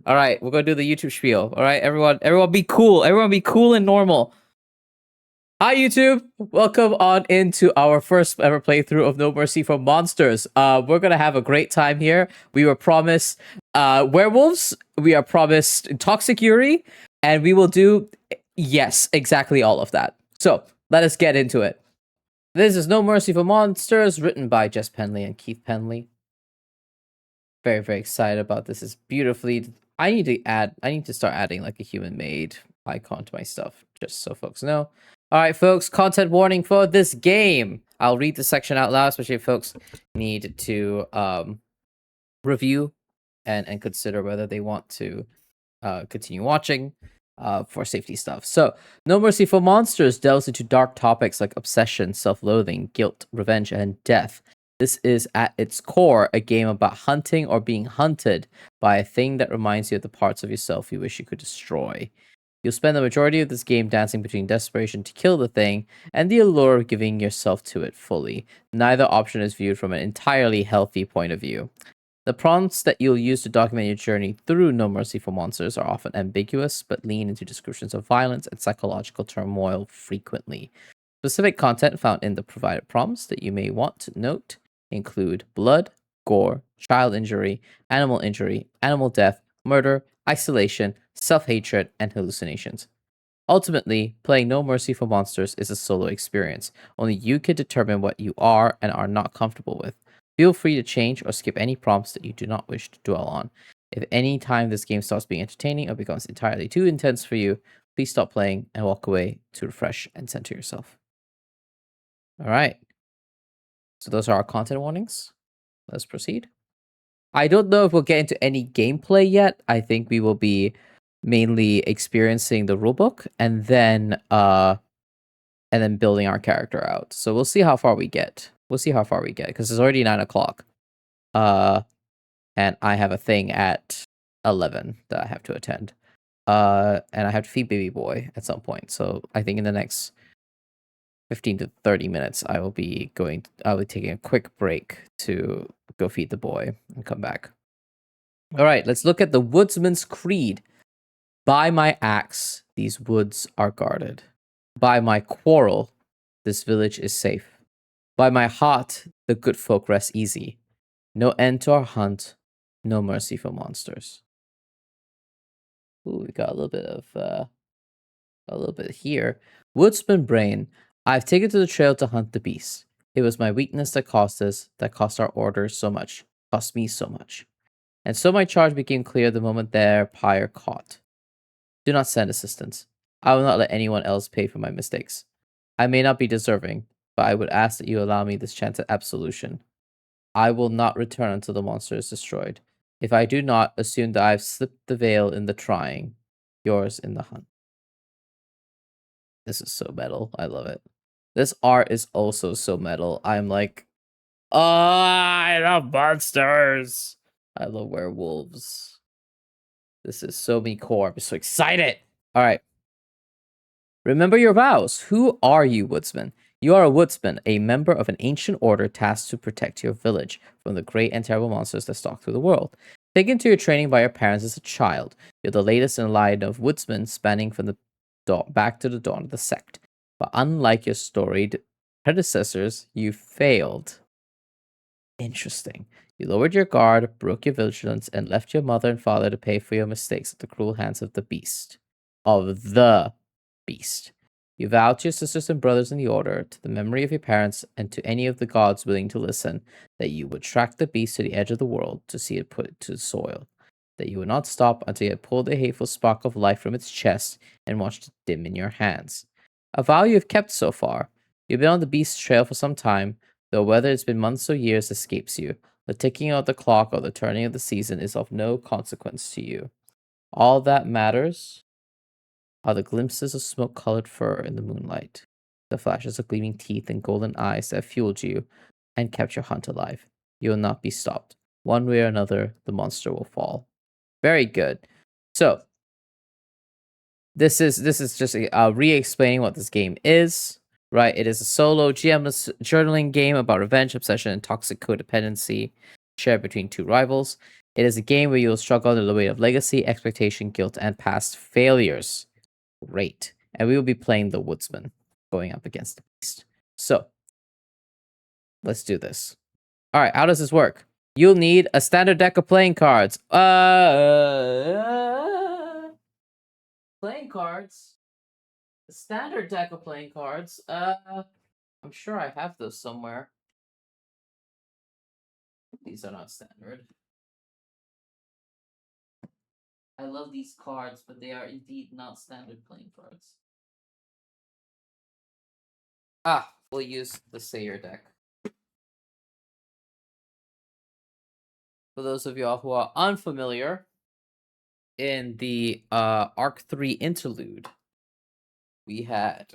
All right, we're gonna do the YouTube spiel. All right, everyone, be cool. Everyone, be cool and normal. Hi, YouTube. Welcome on into our first ever playthrough of No Mercy for Monsters. We're gonna have a great time here. We were promised werewolves. We are promised toxic Yuri, and we will do exactly all of that. So let us get into it. This is No Mercy for Monsters, written by Jess Penley and Keith Penley. Very, very excited about this. It's beautifully. I need to start adding like a human-made icon to my stuff, just so folks know. All right, folks, content warning for this game. I'll read the section out loud, especially if folks need to review and consider whether they want to continue watching for safety stuff. So, No Mercy for Monsters delves into dark topics like obsession, self-loathing, guilt, revenge, and death. This is, at its core, a game about hunting or being hunted by a thing that reminds you of the parts of yourself you wish you could destroy. You'll spend the majority of this game dancing between desperation to kill the thing and the allure of giving yourself to it fully. Neither option is viewed from an entirely healthy point of view. The prompts that you'll use to document your journey through No Mercy for Monsters are often ambiguous, but lean into descriptions of violence and psychological turmoil frequently. Specific content found in the provided prompts that you may want to note include blood, gore, child injury, animal death, murder, isolation, self-hatred, and hallucinations. Ultimately, playing No Mercy for Monsters is a solo experience. Only you can determine what you are and are not comfortable with. Feel free to change or skip any prompts that you do not wish to dwell on. If any time this game stops being entertaining or becomes entirely too intense for you, please stop playing and walk away to refresh and center yourself. All right. So those are our content warnings. Let's proceed. I don't know if we'll get into any gameplay yet. I think we will be mainly experiencing the rulebook and then building our character out. So we'll see how far we get. We'll see how far we get because it's already 9 o'clock. And I have a thing at 11 that I have to attend. And I have to feed baby boy at some point. So I think in the next 15 to 30 minutes, I'll be taking a quick break to go feed the boy and come back. All right, let's look at the Woodsman's Creed. By my axe, these woods are guarded. By my quarrel, this village is safe. By my heart, the good folk rest easy. No end to our hunt, no mercy for monsters. Ooh, we got a little bit here. Woodsman brain. I've taken to the trail to hunt the beast. It was my weakness that cost our orders so much, cost me so much. And so my charge became clear the moment their pyre caught. Do not send assistance. I will not let anyone else pay for my mistakes. I may not be deserving, but I would ask that you allow me this chance at absolution. I will not return until the monster is destroyed. If I do not, assume that I have slipped the veil in the trying, yours in the hunt. This is so metal. I love it. This art is also so metal. I'm like, oh, I love monsters. I love werewolves. This is so me core. I'm so excited. All right. Remember your vows. Who are you, woodsman? You are a woodsman, a member of an ancient order tasked to protect your village from the great and terrible monsters that stalk through the world. Taken to your training by your parents as a child, you're the latest in a line of woodsmen spanning from the back to the dawn of the sect. But unlike your storied predecessors, you failed. Interesting. You lowered your guard, broke your vigilance, and left your mother and father to pay for your mistakes at the cruel hands of the beast. Of the beast. You vowed to your sisters and brothers in the order, to the memory of your parents, and to any of the gods willing to listen, that you would track the beast to the edge of the world to see it put it to the soil. That you would not stop until you had pulled a hateful spark of life from its chest and watched it dim in your hands. A vow you have kept so far. You've been on the beast's trail for some time, though whether it's been months or years escapes you. The ticking of the clock or the turning of the season is of no consequence to you. All that matters are the glimpses of smoke-colored fur in the moonlight, the flashes of gleaming teeth and golden eyes that fueled you and kept your hunt alive. You will not be stopped. One way or another, the monster will fall. Very good. So, this is just re-explaining what this game is, right? It is a solo GM-less journaling game about revenge, obsession, and toxic codependency. shared between two rivals. It is a game where you'll struggle under the weight of legacy, expectation, guilt, and past failures. Great. And we will be playing the Woodsman, going up against the Beast. So, let's do this. All right, how does this work? You'll need a standard deck of playing cards. Playing cards. A standard deck of playing cards. I'm sure I have those somewhere. These are not standard. I love these cards, but they are indeed not standard playing cards. Ah, we'll use the Sayer deck. For those of y'all who are unfamiliar, in the Arc 3 interlude, we had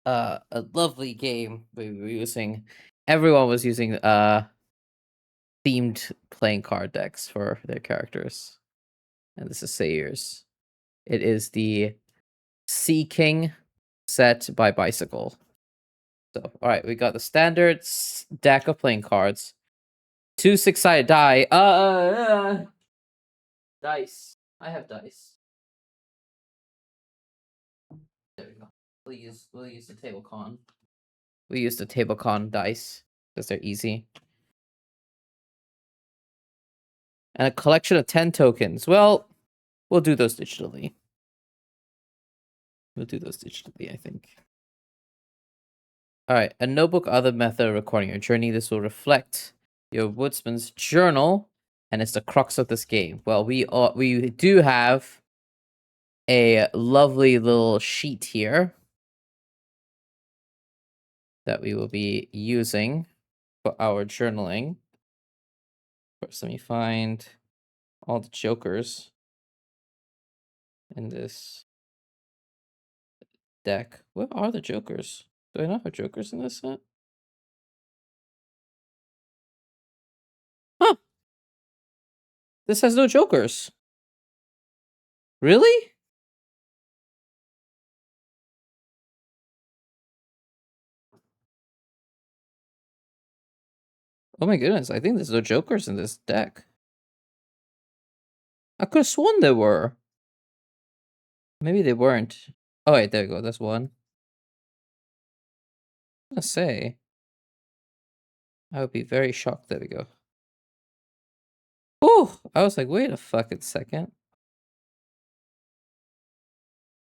a lovely game. We were using, everyone was using themed playing card decks for their characters. And this is Sayers. It is the Sea King set by Bicycle. So, all right, we got the standard deck of playing cards. 2 6-sided die. Dice. I have dice. There we go. We'll use the TableCon. We use the TableCon dice because they're easy. And a collection of 10 tokens. Well, we'll do those digitally. We'll do those digitally, I think. All right, a notebook, other method of recording your journey. This will reflect your woodsman's journal, and it's the crux of this game. Well, we do have a lovely little sheet here that we will be using for our journaling. First, let me find all the jokers in this deck. Where are the jokers? Do I not have jokers in this set? Huh. This has no jokers. Really? Oh my goodness, I think there's no jokers in this deck. I could have sworn there were. Maybe they weren't. Oh wait, there we go, that's one. I'm gonna say, I would be very shocked. There we go. Oh, I was like, wait a fucking second.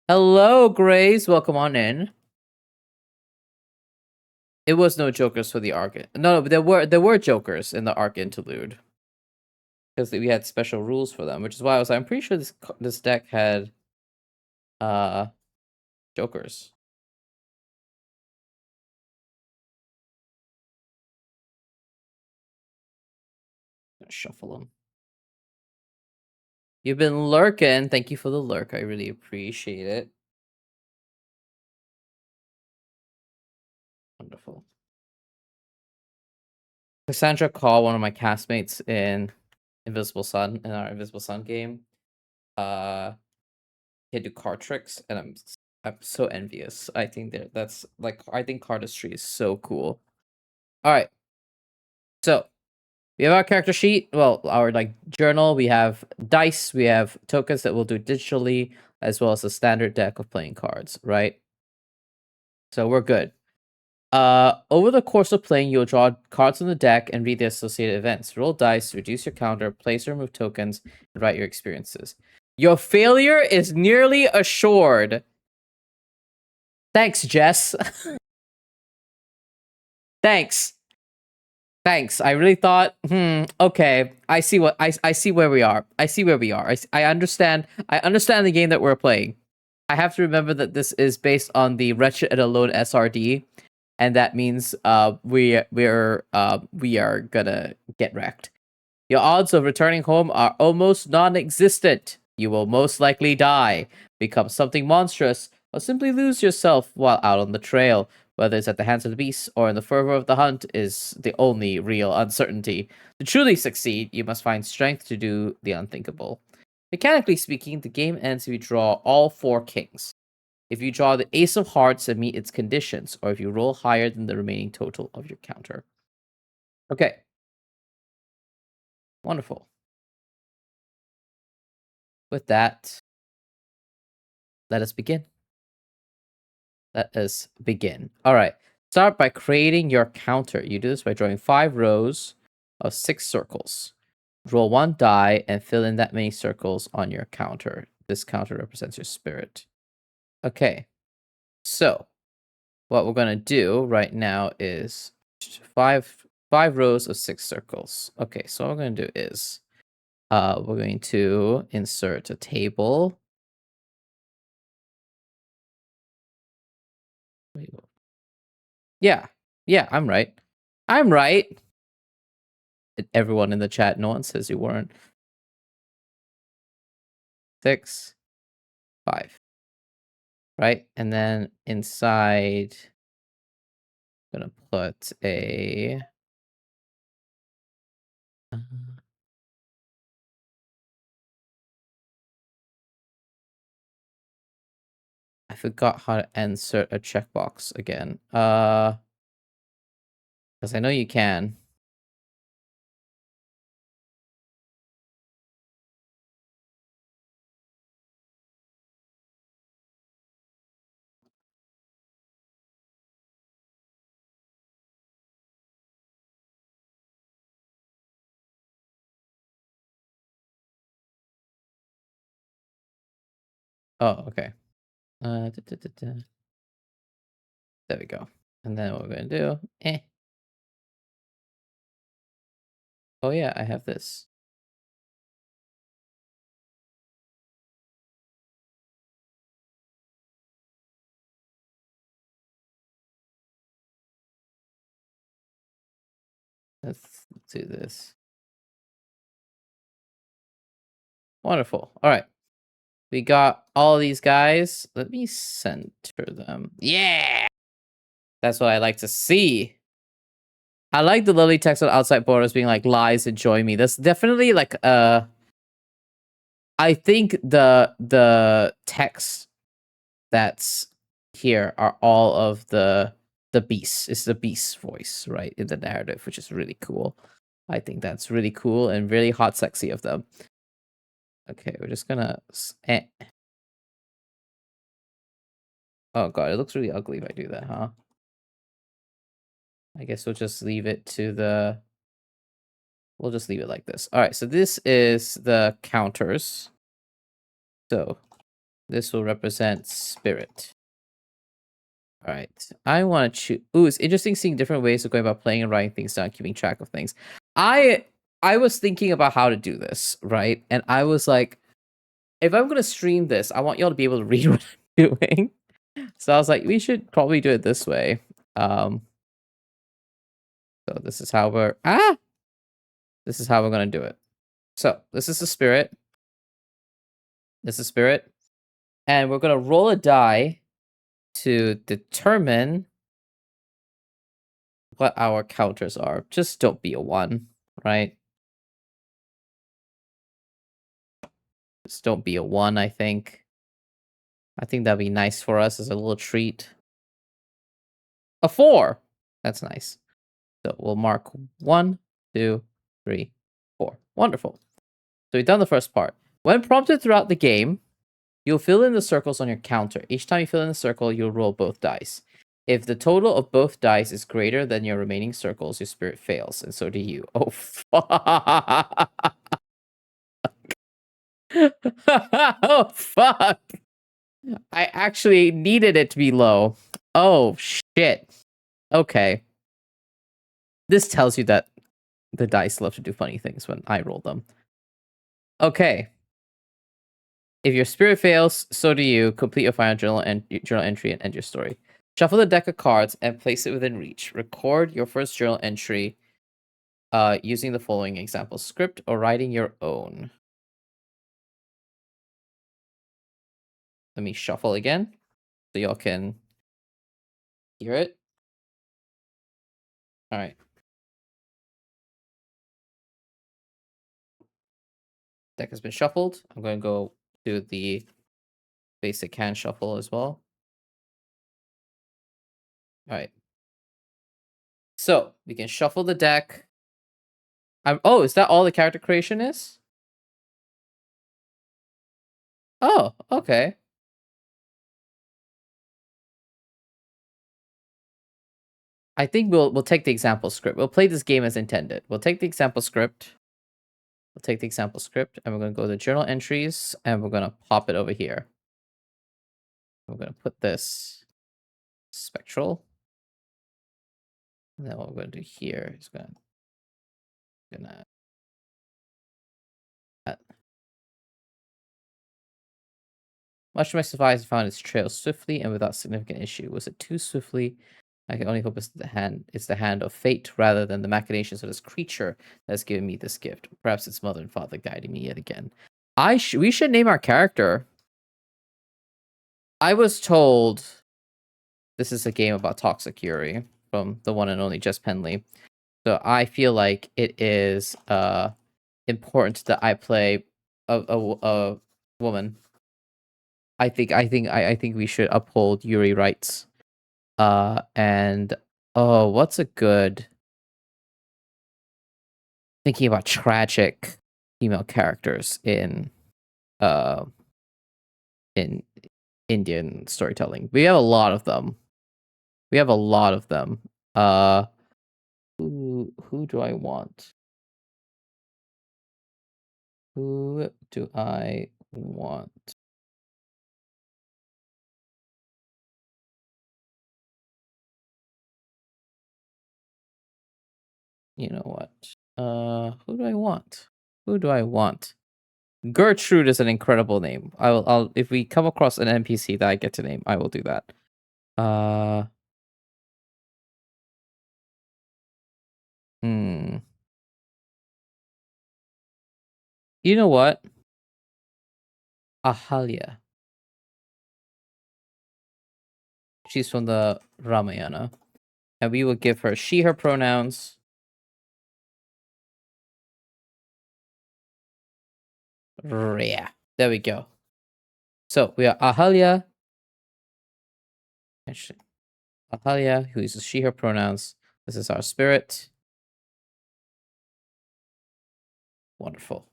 Hello, Grace. Welcome on in. It was no jokers for the arc. No, but there were jokers in the arc interlude because we had special rules for them, which is why I was like, I'm pretty sure this deck had jokers. I'm gonna shuffle them. You've been lurking. Thank you for the lurk. I really appreciate it. Wonderful. Cassandra called one of my castmates in Invisible Sun, in our Invisible Sun game. He had do card tricks, and I'm so envious. I think that's like, I think cardistry is so cool. All right. So we have our character sheet. Well, our like journal. We have dice. We have tokens that we'll do digitally, as well as a standard deck of playing cards. Right. So we're good. Over the course of playing, you'll draw cards on the deck and read the associated events. Roll dice, reduce your counter, place or remove tokens, and write your experiences. Your failure is nearly assured. Thanks, Jess. Thanks. I really thought, okay, I see what I see where we are. I understand the game that we're playing. I have to remember that this is based on the Wretched Alone SRD, and that means we are gonna get wrecked. Your odds of returning home are almost non-existent. You will most likely die, become something monstrous, or simply lose yourself while out on the trail. Whether it's at the hands of the beast or in the fervor of the hunt is the only real uncertainty. To truly succeed, you must find strength to do the unthinkable. Mechanically speaking, the game ends if you draw all 4 kings. If you draw the ace of hearts and meet its conditions, or if you roll higher than the remaining total of your counter. Okay. Wonderful. With that, let us begin. Let us begin. All right. Start by creating your counter. You do this by drawing 5 rows of 6 circles. Roll 1 die and fill in that many circles on your counter. This counter represents your spirit. Okay. So, what we're going to do right now is 5 rows of 6 circles. Okay, so what we're going to do is we're going to insert a table. Yeah, I'm right. I'm right. Everyone in the chat, no one says you weren't. 6, 5. Right? And then inside, I'm going to put a... I forgot how to insert a checkbox again. Because I know you can. Oh, okay. There we go. And then what we're going to do... Oh yeah, I have this. Let's do this. Wonderful. All right. We got all these guys. Let me center them. Yeah! That's what I like to see. I like the lovely text on outside borders being like, lies, enjoy me. That's definitely like, I think the text that's here are all of the beasts. It's the beast's voice, right, in the narrative, which is really cool. I think that's really cool and really hot sexy of them. Okay, we're just gonna... Oh god, it looks really ugly if I do that, huh? I guess we'll just leave it to the... We'll just leave it like this. All right, so this is the counters. So this will represent spirit. All right, I want to choose... Ooh, it's interesting seeing different ways of going about playing and writing things down, keeping track of things. I was thinking about how to do this, right? And I was like, if I'm going to stream this, I want y'all to be able to read what I'm doing. So I was like, we should probably do it this way. So this is how we're... This is how we're going to do it. So this is the spirit. This is spirit. And we're going to roll a die to determine what our counters are. Just don't be a 1, right? Just don't be a 1, I think. I think that'd be nice for us as a little treat. A 4! That's nice. So we'll mark 1, 2, 3, 4. Wonderful. So we've done the first part. When prompted throughout the game, you'll fill in the circles on your counter. Each time you fill in the circle, you'll roll both dice. If the total of both dice is greater than your remaining circles, your spirit fails, and so do you. Oh, fuck. Oh, fuck. I actually needed it to be low. Oh, shit. Okay. This tells you that the dice love to do funny things when I roll them. Okay. If your spirit fails, so do you. Complete your final journal entry and end your story. Shuffle the deck of cards and place it within reach. Record your first journal entry using the following example script or writing your own. Let me shuffle again so y'all can hear it. All right. Deck has been shuffled. I'm going to go do the basic hand shuffle as well. All right. So we can shuffle the deck. Oh, is that all the character creation is? Oh, okay. I think we'll take the example script. We'll play this game as intended. We'll take the example script. We'll take the example script, and we're gonna go to journal entries, and we're gonna pop it over here. We're gonna put this spectral. And then what we're gonna do here is gonna add. Much to my surprise, I found its trail swiftly and without significant issue. Was it too swiftly? I can only hope it's the hand of fate rather than the machinations of this creature that has given me this gift. Perhaps its mother and father guiding me yet again. We should name our character. I was told this is a game about toxic Yuri from the one and only Jess Penley. So I feel like it is important that I play a woman. I think we should uphold Yuri rights. And what's a good thinking about tragic female characters in Indian storytelling. We have a lot of them. Who do I want? Who do I want? You know what? Who do I want? Who do I want? Gertrude is an incredible name. I'll if we come across an NPC that I get to name, I will do that. You know what? Ahalya. She's from the Ramayana. And we will give her she, her pronouns. Yeah. There we go. So we are Ahalya. Ahalya, who uses she, her pronouns. This is our spirit. Wonderful.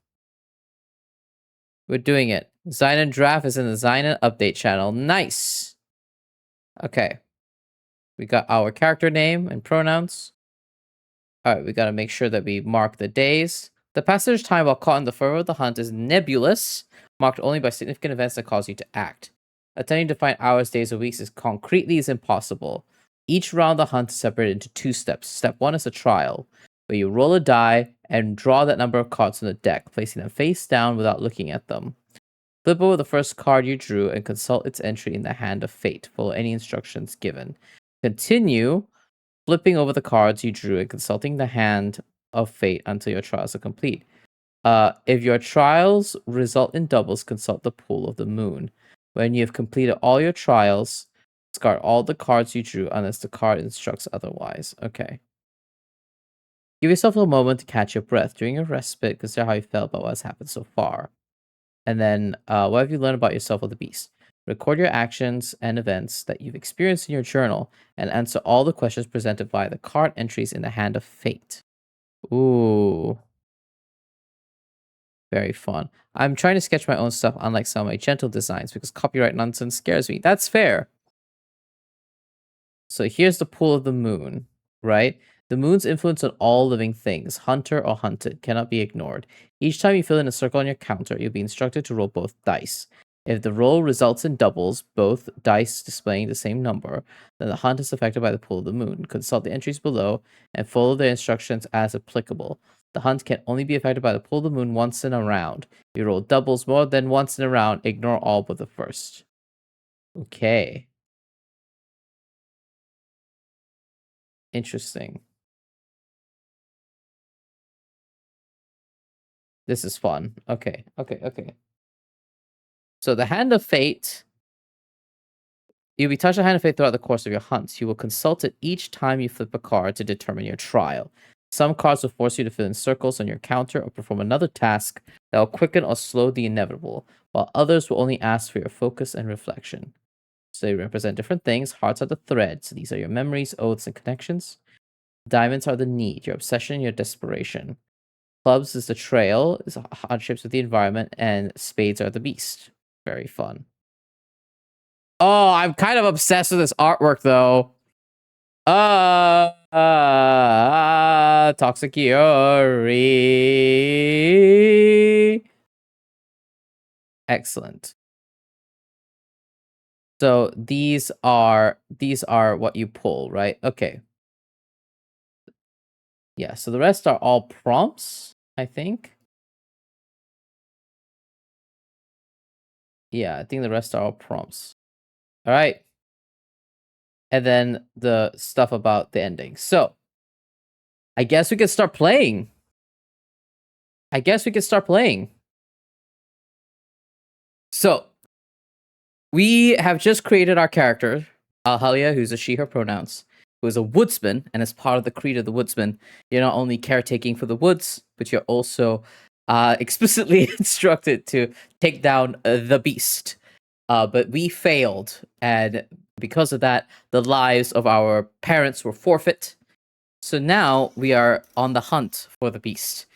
We're doing it. Zynon draft is in the Zynon update channel. Nice. Okay. We got our character name and pronouns. All right, we got to make sure that we mark the days. The passage time while caught in the furrow of the hunt is nebulous, marked only by significant events that cause you to act. Attempting to find hours, days, or weeks is concretely is impossible. Each round of the hunt is separated into 2 steps. Step 1 is a trial, where you roll a die and draw that number of cards on the deck, placing them face down without looking at them. Flip over the first card you drew and consult its entry in the Hand of Fate. Follow any instructions given. Continue flipping over the cards you drew and consulting the Hand of Fate until your trials are complete. If your trials result in doubles, consult the Pool of the Moon. When you have completed all your trials, discard all the cards you drew unless the card instructs otherwise. Okay. Give yourself a moment to catch your breath. During your respite, consider how you felt about what has happened so far. And then, what have you learned about yourself or the beast? Record your actions and events that you've experienced in your journal and answer all the questions presented via the card entries in the Hand of Fate. Ooh. Very fun. I'm trying to sketch my own stuff, unlike some of my gentle designs, because copyright nonsense scares me. That's fair. So here's the Pool of the Moon, right? The moon's influence on all living things, hunter or hunted, cannot be ignored. Each time you fill in a circle on your counter, you'll be instructed to roll both dice. If the roll results in doubles, both dice displaying the same number, then the hunt is affected by the Pool of the Moon. Consult the entries below and follow the instructions as applicable. The hunt can only be affected by the Pool of the Moon once in a round. If you roll doubles more than once in a round, ignore all but the first. Okay. Interesting. This is fun. Okay. So the Hand of Fate. You'll be touched the Hand of Fate throughout the course of your hunts. You will consult it each time you flip a card to determine your trial. Some cards will force you to fill in circles on your counter or perform another task that will quicken or slow the inevitable, while others will only ask for your focus and reflection. So they represent different things. Hearts are the threads. These are your memories, oaths, and connections. Diamonds are the need, your obsession, your desperation. Clubs is the trail, is hardships with the environment, and spades are the beast. Very fun. Oh, I'm kind of obsessed with this artwork though. Toxic Yuri. Excellent. So these are what you pull, right? Okay. Yeah, so the rest are all prompts, I think. Yeah, I think the rest are all prompts. All right. And then the stuff about the ending. So I guess we can start playing. So we have just created our character, Alhalia, who's a she, her pronouns, who is a woodsman, and as part of the creed of the woodsman, you're not only caretaking for the woods, but you're also explicitly instructed to take down the beast. But we failed, and because of that, the lives of our parents were forfeit. So now we are on the hunt for the beast.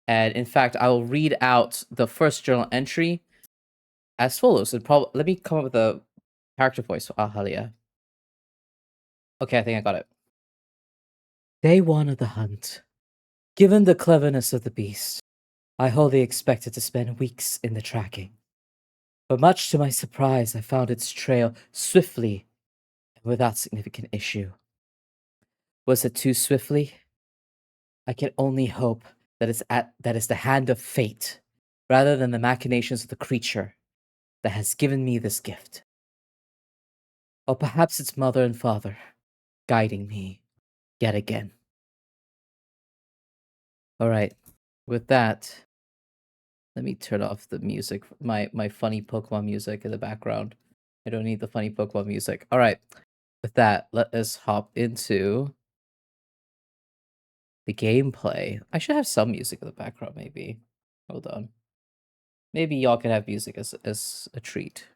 And in fact, I will read out the first journal entry as follows. And let me come up with a character voice for Ahalia. Okay, I think I got it. Day 1 of the hunt. Given the cleverness of the beast, I wholly expected to spend weeks in the tracking. But much to my surprise, I found its trail swiftly and without significant issue. Was it too swiftly? I can only hope that it's the hand of fate, rather than the machinations of the creature, that has given me this gift. Or perhaps it's mother and father, guiding me yet again. Alright, with that, let me turn off the music, my funny Pokemon music in the background. I don't need the funny Pokemon music. Alright, with that, let us hop into the gameplay. I should have some music in the background, maybe. Hold on. Maybe y'all can have music as a treat.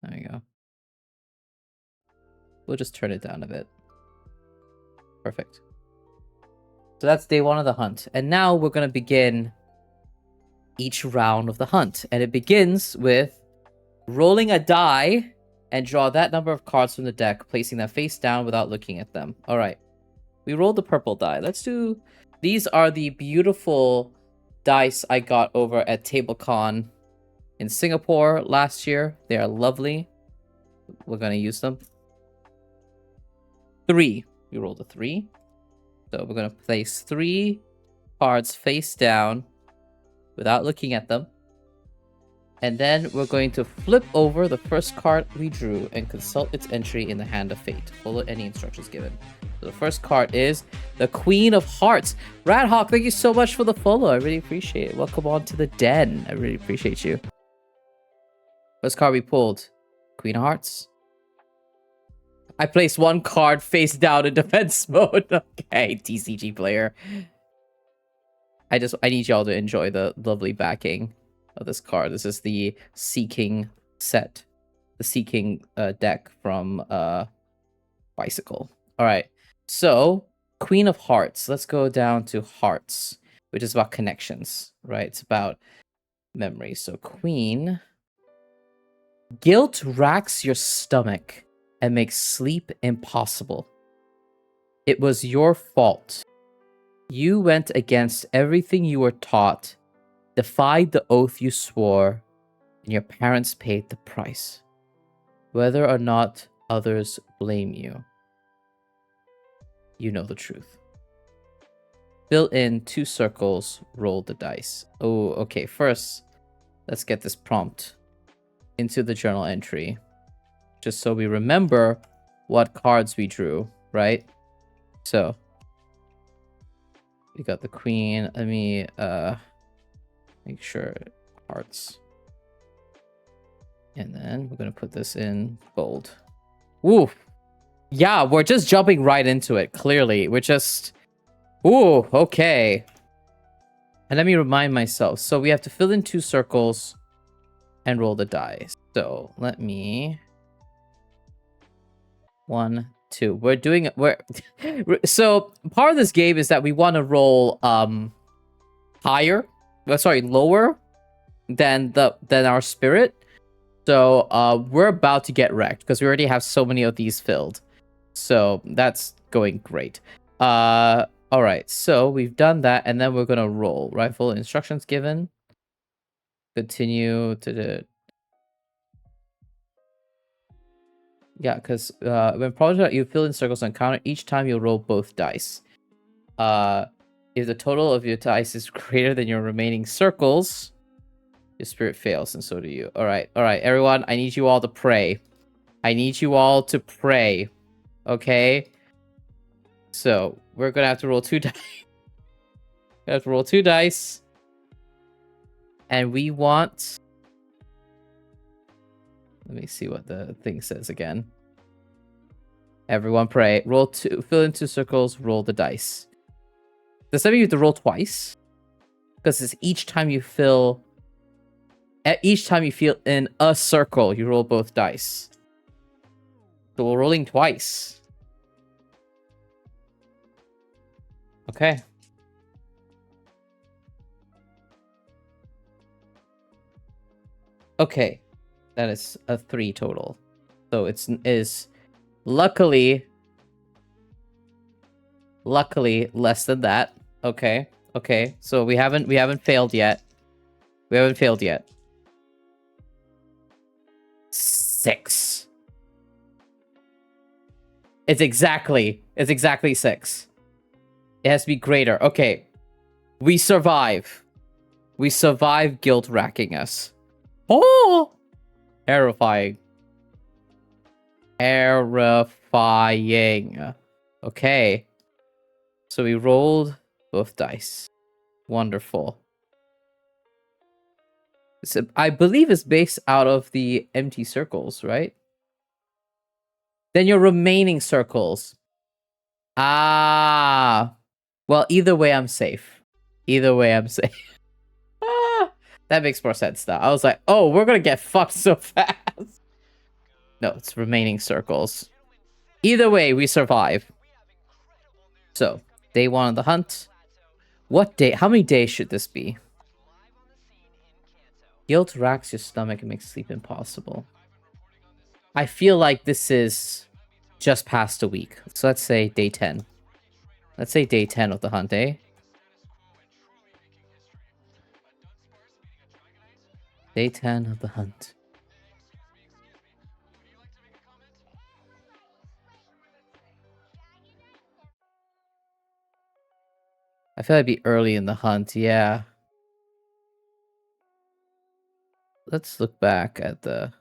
There you go. We'll just turn it down a bit. Perfect. So that's day 1 of the hunt. And now we're going to begin each round of the hunt. And it begins with rolling a die and draw that number of cards from the deck, placing them face down without looking at them. All right. We rolled the purple die. Let's do... These are the beautiful dice I got over at TableCon in Singapore last year. They are lovely. We're going to use them. 3. We rolled a 3. So we're going to place 3 cards face down without looking at them. And then we're going to flip over the first card we drew and consult its entry in the Hand of Fate. Follow any instructions given. So the first card is the Queen of Hearts. Radhawk, thank you so much for the follow. I really appreciate it. Welcome on to the den. I really appreciate you. First card we pulled. Queen of Hearts. I placed 1 card face down in defense mode. Okay, TCG player. I need y'all to enjoy the lovely backing of this card. This is the Seeking set. The Seeking deck from Bicycle. Alright, so Queen of Hearts. Let's go down to Hearts, which is about connections, right? It's about memory. So Queen. Guilt racks your stomach and makes sleep impossible. It was your fault. You went against everything you were taught, defied the oath you swore, and your parents paid the price. Whether or not others blame you, you know the truth. Fill in 2 circles, roll the dice. Oh, okay, first, let's get this prompt into the journal entry, just so we remember what cards we drew, right? So we got the queen. Let me make sure hearts. And then we're gonna put this in gold. Ooh. Yeah, we're just jumping right into it, clearly. We're just... Ooh, okay. And let me remind myself. So we have to fill in 2 circles and roll the dice. So let me... 1, 2. So part of this game is that we want to roll higher, lower than our spirit. So we're about to get wrecked because we already have so many of these filled. So that's going great. All right, so we've done that, and then we're gonna roll. Rifle instructions given. Continue to the. Yeah, because when project you fill in circles on counter, each time you roll both dice. If the total of your dice is greater than your remaining circles, your spirit fails, and so do you. All right, everyone. I need you all to pray. I need you all to pray. Okay. So we're gonna have to roll 2 dice. We have to roll 2 dice, and we want. Let me see what the thing says again. Everyone pray. Roll 2. Fill in 2 circles. Roll the dice. Does that mean you have to roll twice? Because it's each time you fill. At each time you fill in a circle, you roll both dice. So we're rolling twice. Okay. Okay. That is a 3 total. So is luckily less than that. Okay. Okay. So we haven't failed yet. We haven't failed yet. 6. It's exactly 6. It has to be greater. Okay. We survive. We survive guilt racking us. Oh! Terrifying. Terrifying. Okay. So we rolled both dice. Wonderful. So I believe it's based out of the empty circles, right? Then your remaining circles. Ah. Well, either way, I'm safe. Either way, I'm safe. Ah, that makes more sense now. I was like, oh, we're gonna get fucked so fast. No, it's remaining circles. Either way, we survive. So, day 1 of the hunt. What day? How many days should this be? Guilt racks your stomach and makes sleep impossible. I feel like this is just past a week. So let's say day 10. Let's say day 10 of the hunt, eh? Day 10 of the hunt. I feel like it'd be early in the hunt, yeah. Let's look back at the...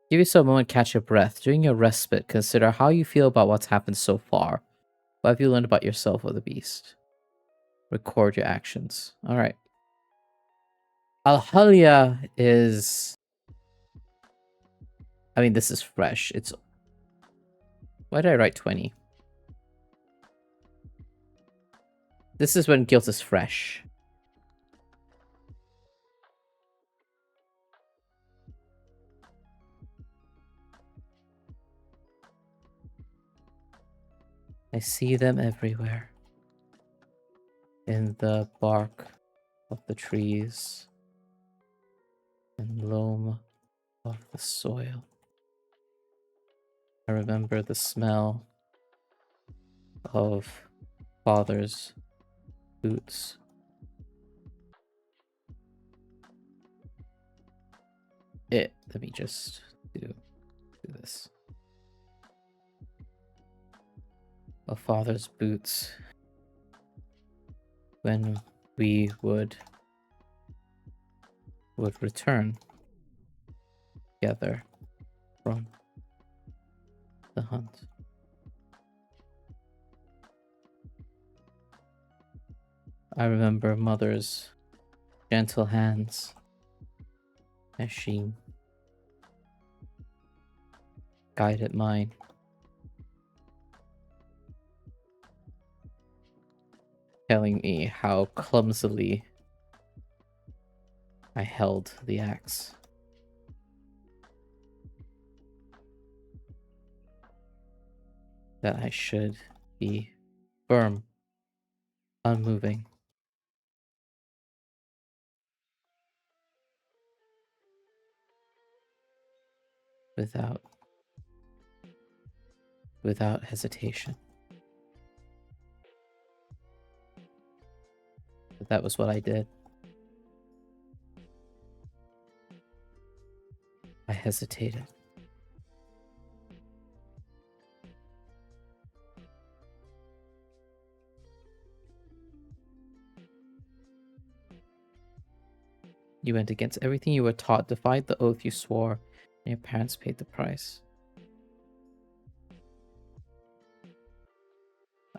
Give yourself a moment, catch your breath. During your respite, consider how you feel about what's happened so far. What have you learned about yourself or the beast? Record your actions. Alright. Alhalia is... I mean, this is fresh. It's... Why did I write 20? This is when guilt is fresh. I see them everywhere. In the bark of the trees and loam of the soil. I remember the smell of father's boots. Let me just do this. Of father's boots. When we would return together from the hunt. I remember mother's gentle hands as she guided mine. Telling me how clumsily I held the axe. that I should be firm, unmoving. Without hesitation. But that was what I did. I hesitated. You went against everything you were taught, defied the oath you swore, and your parents paid the price.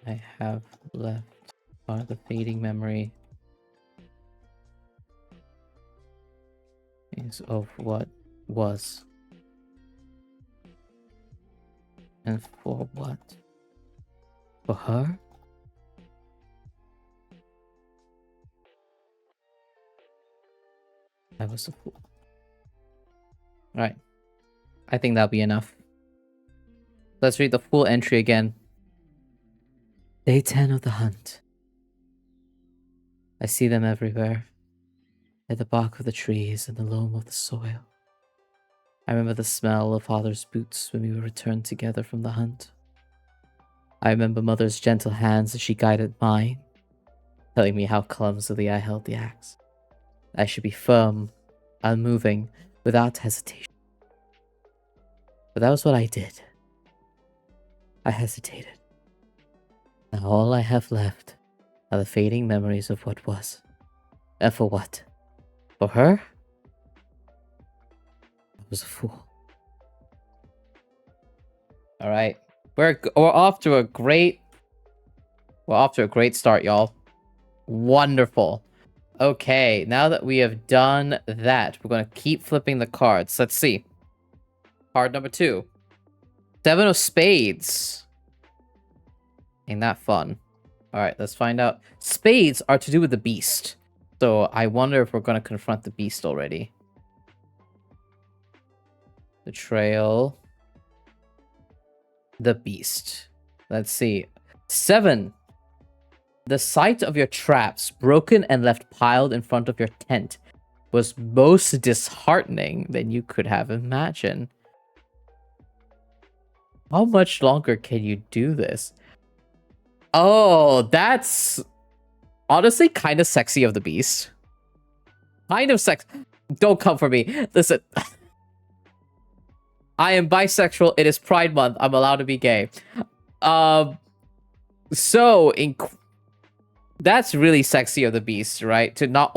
I have left part of the fading memory is of what was. And for what? For her? I was a fool. Alright. I think that'll be enough. Let's read the full entry again. Day 10 of the hunt. I see them everywhere. At the bark of the trees and the loam of the soil. I remember the smell of father's boots when we returned together from the hunt. I remember mother's gentle hands as she guided mine, telling me how clumsily I held the axe. I should be firm, unmoving, without hesitation. But that was what I did. I hesitated. Now all I have left are the fading memories of what was. And for what? For her? I was a fool. Alright. We're off to a great... We're off to a great start, y'all. Wonderful. Okay, now that we have done that, we're going to keep flipping the cards. Let's see. Card number 2. 7 of spades. Ain't that fun? Alright, let's find out. Spades are to do with the beast. So I wonder if we're going to confront the beast already. Betrayal. The beast. Let's see. 7. The sight of your traps, broken and left piled in front of your tent, was most disheartening than you could have imagined. How much longer can you do this? Oh, that's honestly kind of sexy of the beast. Kind of sex. Don't come for me. Listen. I am bisexual. It is Pride Month. I'm allowed to be gay. So that's really sexy of the beast, right? To not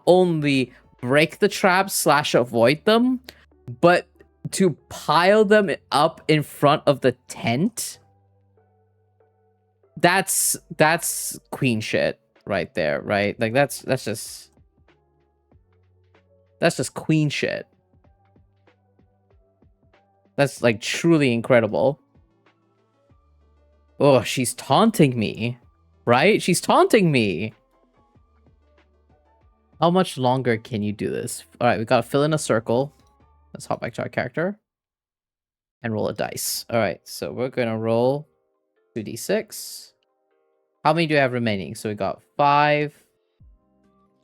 only break the traps / avoid them, but to pile them up in front of the tent. That's queen shit right there, right? Like that's just queen shit. That's like truly incredible. Oh, she's taunting me, right? She's taunting me. How much longer can you do this? All right, we gotta fill in a circle. Let's hop back to our character and roll a dice. All right, so we're gonna roll 2d6. How many do we have remaining? So we got 5,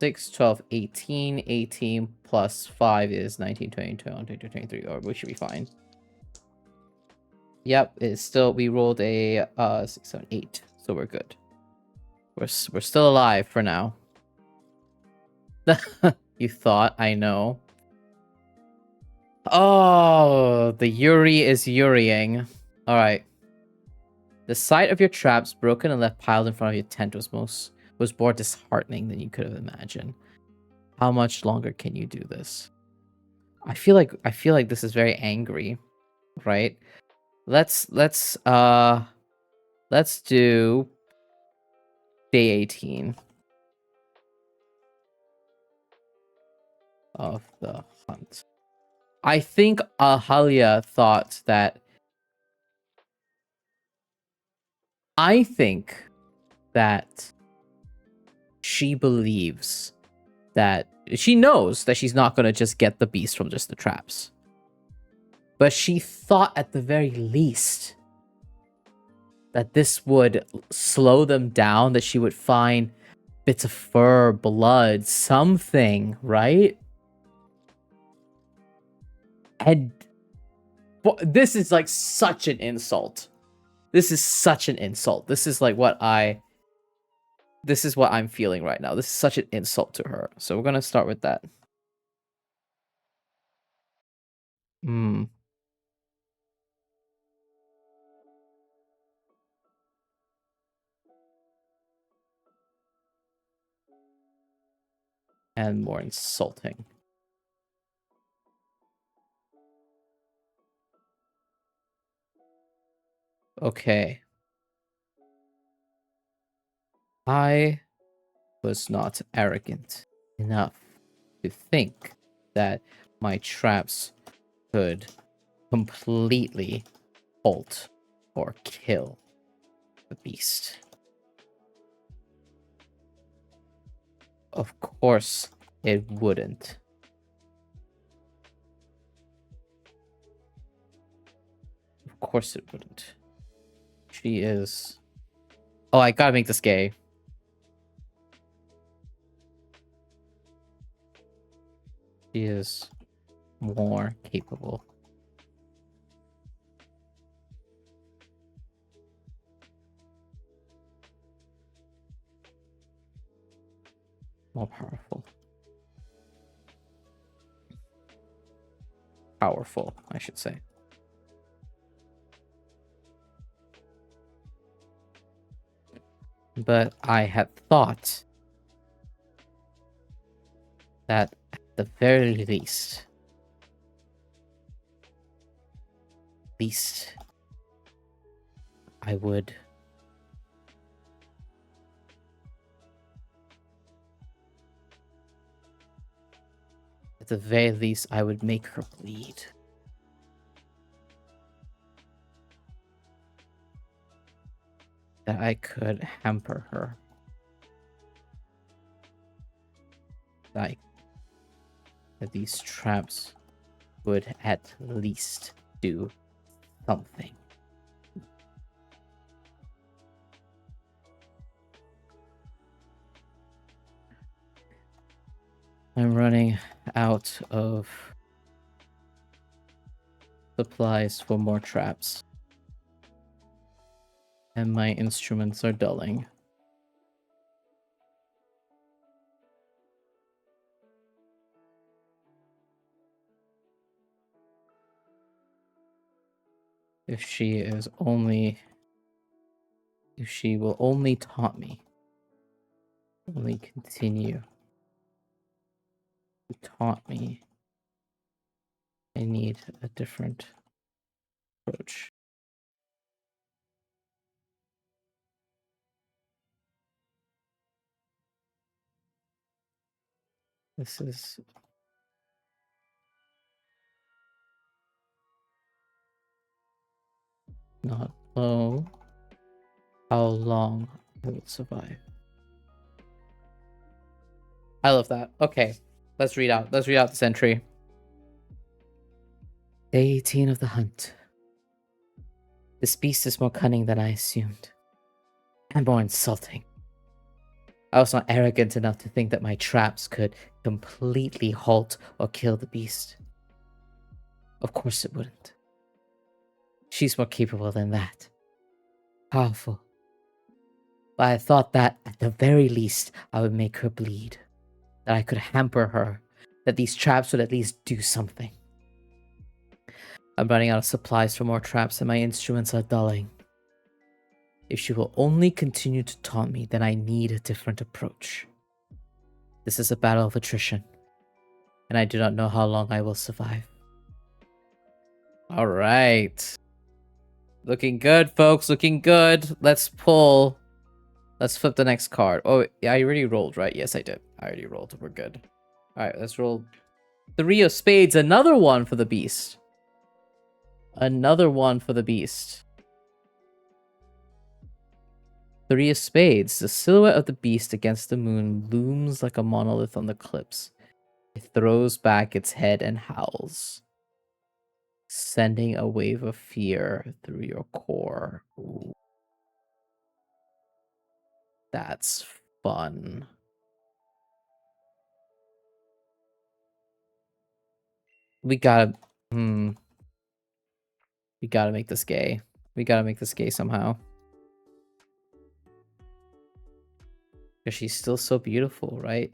6, 12, 18. 18 plus 5 is 19, 20, 21, 22, 23. Or we should be fine. Yep, it's still, we rolled a 6, 7, 8. So we're good. We're still alive for now. You thought, I know. Oh, the Yuri is Yuriing. Alright. The sight of your traps broken and left piled in front of your tent was more disheartening than you could have imagined. How much longer can you do this? I feel like this is very angry, right? Let's do day 18 of the hunt. I think Ahalia thought that. I think that she believes that she knows that she's not going to just get the beast from just the traps. But she thought at the very least that this would slow them down, that she would find bits of fur, blood, something, right? And this is like such an insult. This is such an insult. This is like this is what I'm feeling right now. This is such an insult to her. So we're gonna start with that. And more insulting. Okay. I was not arrogant enough to think that my traps could completely halt or kill the beast. Of course it wouldn't. Of course it wouldn't. She is... Oh, I gotta make this gay. She is more capable. More powerful. Powerful, I should say. But I had thought that at the very least, I would at the very least, I would make her bleed. That I could hamper her. Like, that these traps would at least do something. I'm running out of supplies for more traps. And my instruments are dulling. If she will only taunt me, only continue to taunt me, I need a different approach. This is not low. How long I will survive. I love that. Okay, let's read out this entry. Day 18 of the hunt. This beast is more cunning than I assumed, and more insulting. I was not arrogant enough to think that my traps could completely halt or kill the beast. Of course it wouldn't. She's more capable than that. Powerful. But I thought that, at the very least, I would make her bleed. That I could hamper her. That these traps would at least do something. I'm running out of supplies for more traps and my instruments are dulling. If she will only continue to taunt me, then I need a different approach. This is a battle of attrition, and I do not know how long I will survive. All right. Looking good, folks. Looking good. Let's pull. Let's flip the next card. Oh, yeah, I already rolled, right? Yes, I did. I already rolled. We're good. All right, let's roll 3 of spades. Another one for the beast. Another one for the beast. 3 of spades. The silhouette of the beast against the moon looms like a monolith on the cliffs. It throws back its head and howls, sending a wave of fear through your core. Ooh. That's fun. We gotta... We gotta make this gay. We gotta make this gay somehow. Because she's still so beautiful, right?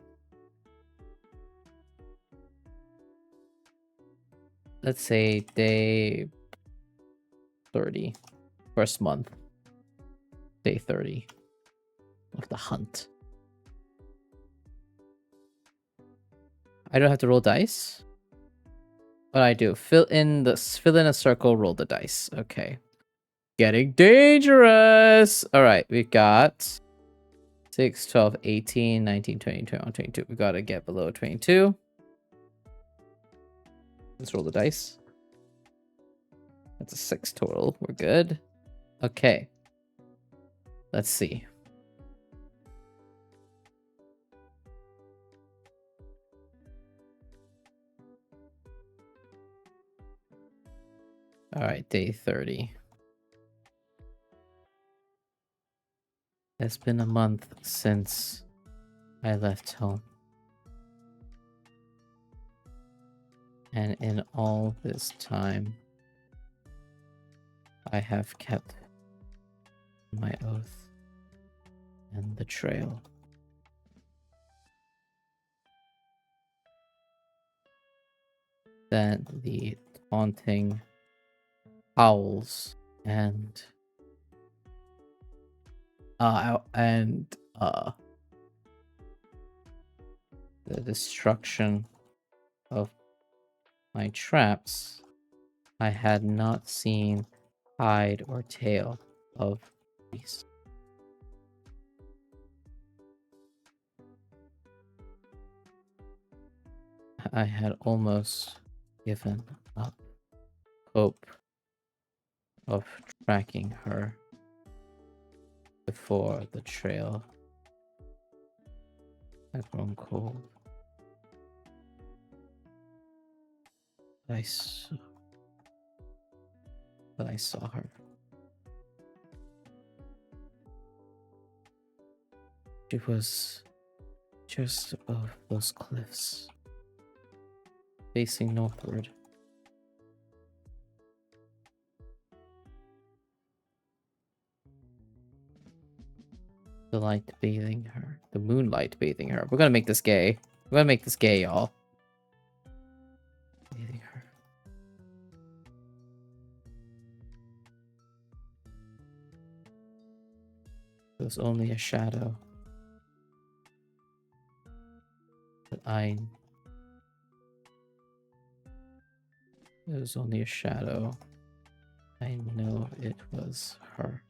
Let's say day 30. First month. Day 30 of the hunt. I don't have to roll dice? What I do? Fill in a circle, roll the dice. Okay. Getting dangerous! Alright, we got 6, 12, 18, 19, 20, 21, 22. We gotta get below 22. Let's roll the dice. That's a 6 total. We're good. Okay. Let's see. Alright, day 30. It's been a month since I left home. And in all this time, I have kept my oath and the trail. That the taunting howls and the destruction of my traps, I had not seen hide or tail of beast. I had almost given up hope of tracking her before the trail had grown cold. But I saw her. She was just above those cliffs, facing northward. The light bathing her. The moonlight bathing her. We're gonna make this gay. We're gonna make this gay, y'all. Bathing her. It was only a shadow. But it was only a shadow. I know it was her.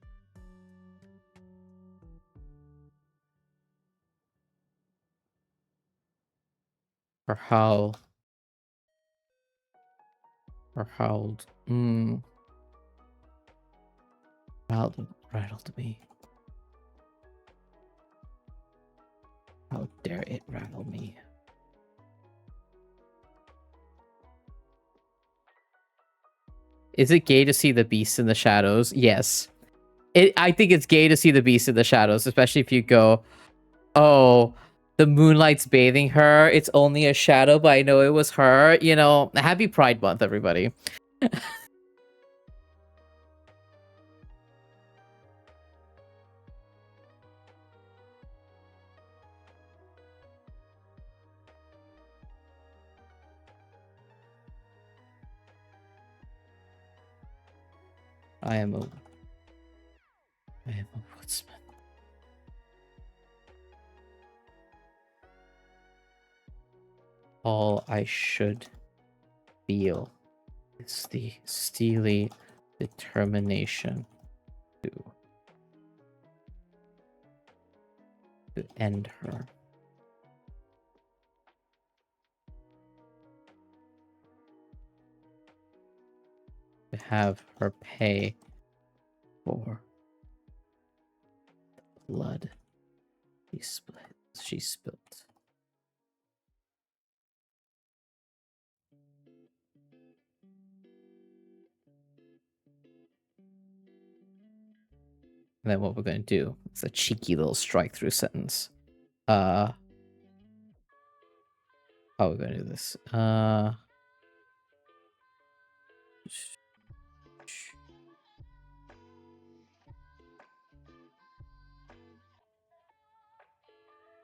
Her howl. Her howled. Rattled me. How dare it rattle me? Is it gay to see the beast in the shadows? Yes. I think it's gay to see the beast in the shadows, especially if you go, oh, the moonlight's bathing her. It's only a shadow, but I know it was her. You know, happy Pride Month, everybody. I am a woodsman. All I should feel is the steely determination to end her. To have her pay for the blood she spilt. And then what we're going to do is a cheeky little strike through sentence. How are we going to do this?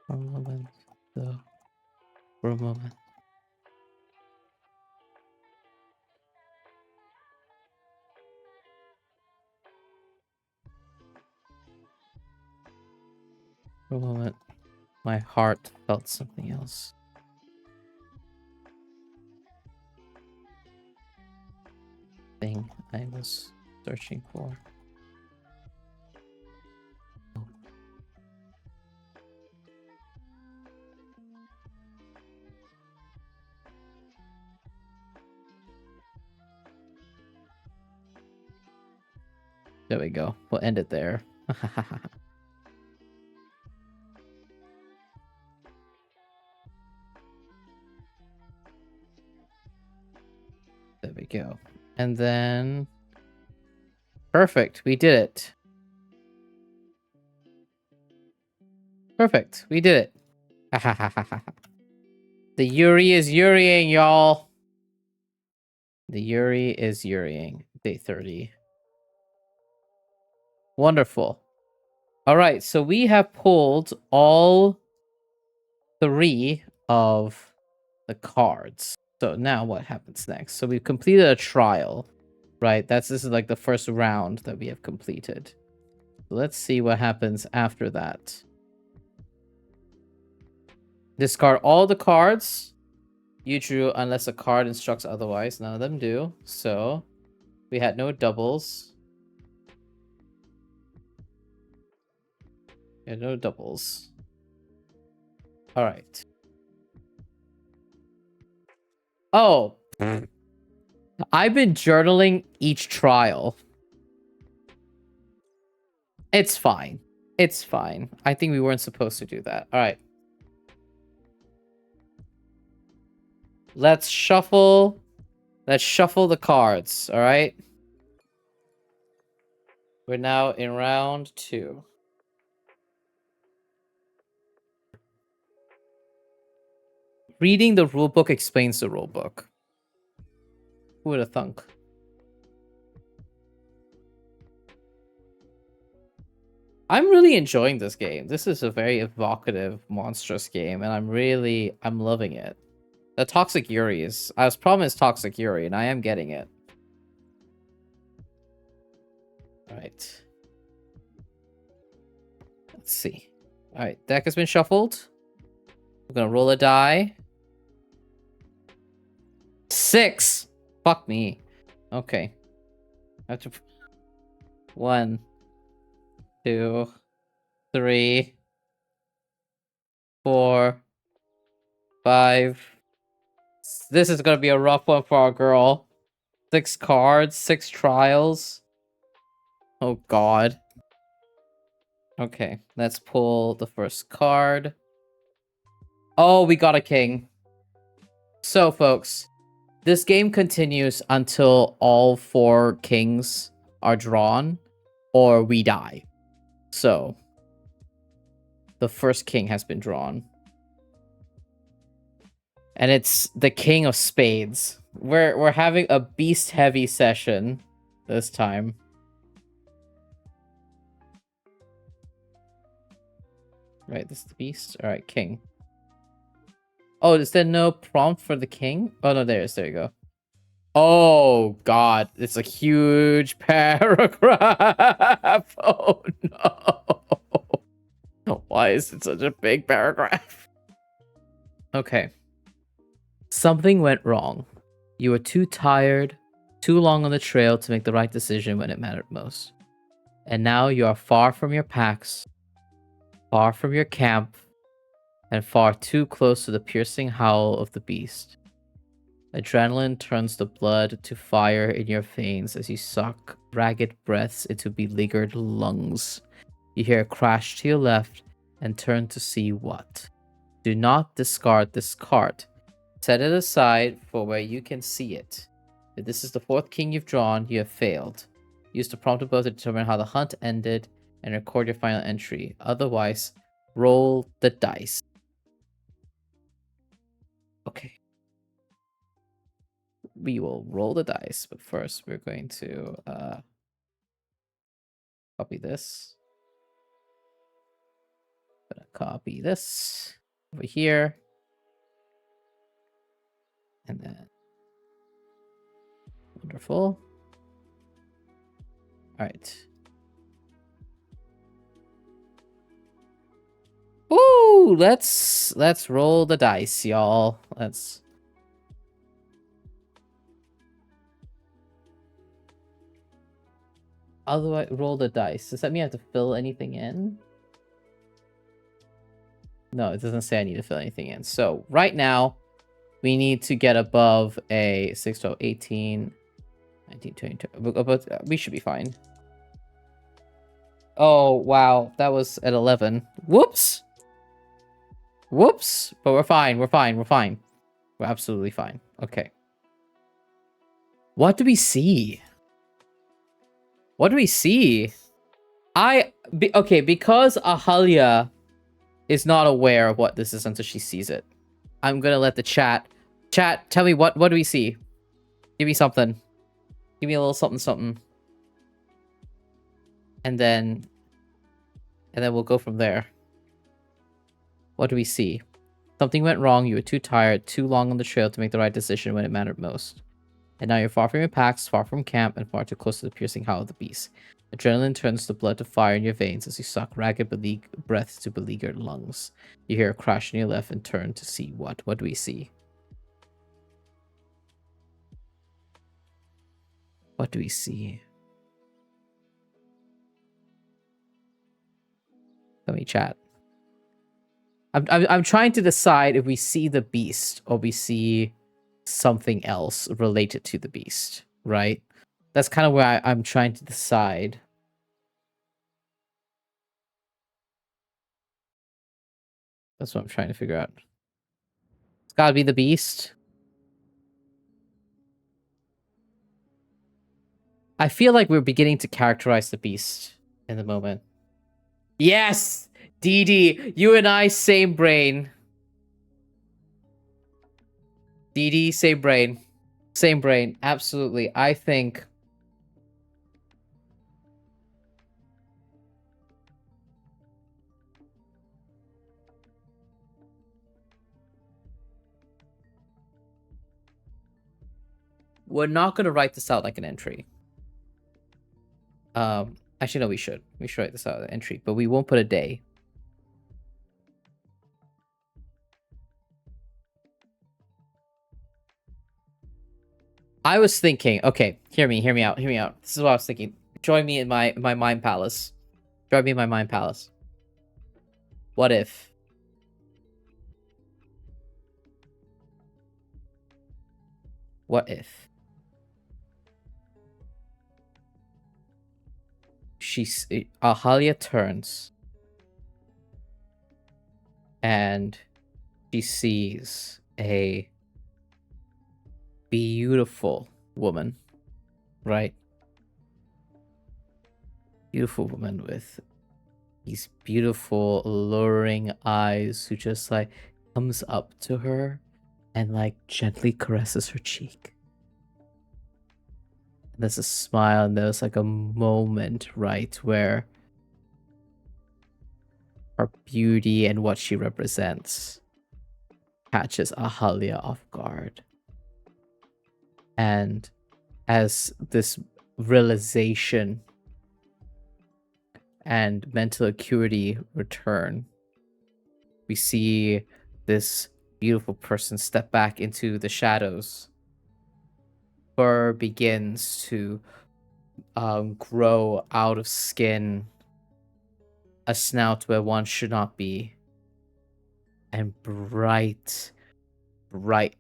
For a moment, though. For a moment. For a moment, my heart felt something else. Thing I was searching for. There we go. We'll end it there. There we go. And then... Perfect. We did it. Perfect. We did it. The Yuri is Yuriing, y'all. The Yuri is Yuriing. Day 30. Wonderful. All right, so we have pulled all 3 of the cards. So now what happens next? So we've completed a trial, right? This is like the first round that we have completed. So let's see what happens after that. Discard all the cards you drew unless a card instructs otherwise. None of them do. So we had no doubles. Yeah, no doubles. All right. Oh, I've been journaling each trial. It's fine. It's fine. I think we weren't supposed to do that. All right. Let's shuffle. Let's shuffle the cards. All right. We're now in round 2. Reading the rulebook explains the rulebook. Who would have thunk? I'm really enjoying this game. This is a very evocative, monstrous game, and I'm loving it. The Toxic Yuri is... I was promised Toxic Yuri, and I am getting it. Alright. Let's see. Alright, deck has been shuffled. We're gonna roll a die. 6! Fuck me. Okay. I have to... 1, 2, 3, 4, 5. This is gonna be a rough one for our girl. 6 cards, 6 trials. Oh god. Okay, let's pull the first card. Oh, we got a king. So, folks, this game continues until all 4 kings are drawn or we die. So, the first king has been drawn. And it's the King of Spades. We're having a beast-heavy session this time. Right, this is the beast. All right, king. Oh, is there no prompt for the king? Oh, no, there you go. Oh, God. It's a huge paragraph. Oh, no. Why is it such a big paragraph? Okay. Something went wrong. You were too tired, too long on the trail to make the right decision when it mattered most. And now you are far from your packs, far from your camp, and far too close to the piercing howl of the beast. Adrenaline turns the blood to fire in your veins as you suck ragged breaths into beleaguered lungs. You hear a crash to your left and turn to see what. Do not discard this card. Set it aside for where you can see it. If this is the 4th king you've drawn, you have failed. Use the prompt above to determine how the hunt ended and record your final entry. Otherwise, roll the dice. Okay. We will roll the dice, but first we're going to copy this. I'm gonna copy this over here. And then wonderful. All right. Ooh, let's roll the dice, y'all. Let's otherwise roll the dice. Does that mean I have to fill anything in? No, it doesn't say I need to fill anything in. So right now, we need to get above a 6, 12, 18, 19, 20, but we should be fine. Oh, wow. That was at 11. Whoops. Whoops. But we're fine. We're fine. We're fine. We're absolutely fine. Okay. What do we see? What do we see? Okay, because Ahalia is not aware of what this is until she sees it. I'm gonna let the chat, tell me what do we see? Give me something. Give me a little something, something. And then we'll go from there. What do we see? Something went wrong. You were too tired, too long on the trail to make the right decision when it mattered most. And now you're far from your packs, far from camp, and far too close to the piercing howl of the beast. Adrenaline turns the blood to fire in your veins as you suck ragged breath to beleaguered lungs. You hear a crash on your left and turn to see what? What do we see? What do we see? Let me chat. I'm trying to decide if we see the beast or we see something else related to the beast, right? That's kind of where I'm trying to decide. That's what I'm trying to figure out. It's gotta be the beast. I feel like we're beginning to characterize the beast in the moment. Yes! DD, you and I, same brain. DD, same brain. Same brain, absolutely. I think... we're not going to write this out like an entry. Actually, no, we should. We should write this out as an entry, but we won't put a day. I was thinking, okay, hear me out. This is what I was thinking. Join me in my mind palace. Join me in my mind palace. What if? What if? Ahalia turns. And she sees a beautiful woman, right? Beautiful woman with these beautiful, alluring eyes who just like comes up to her and like gently caresses her cheek. And there's a smile and there's like a moment, right, where her beauty and what she represents catches Ahalia off guard. And as this realization and mental acuity return, we see this beautiful person step back into the shadows. Fur begins to grow out of skin, a snout where one should not be, and bright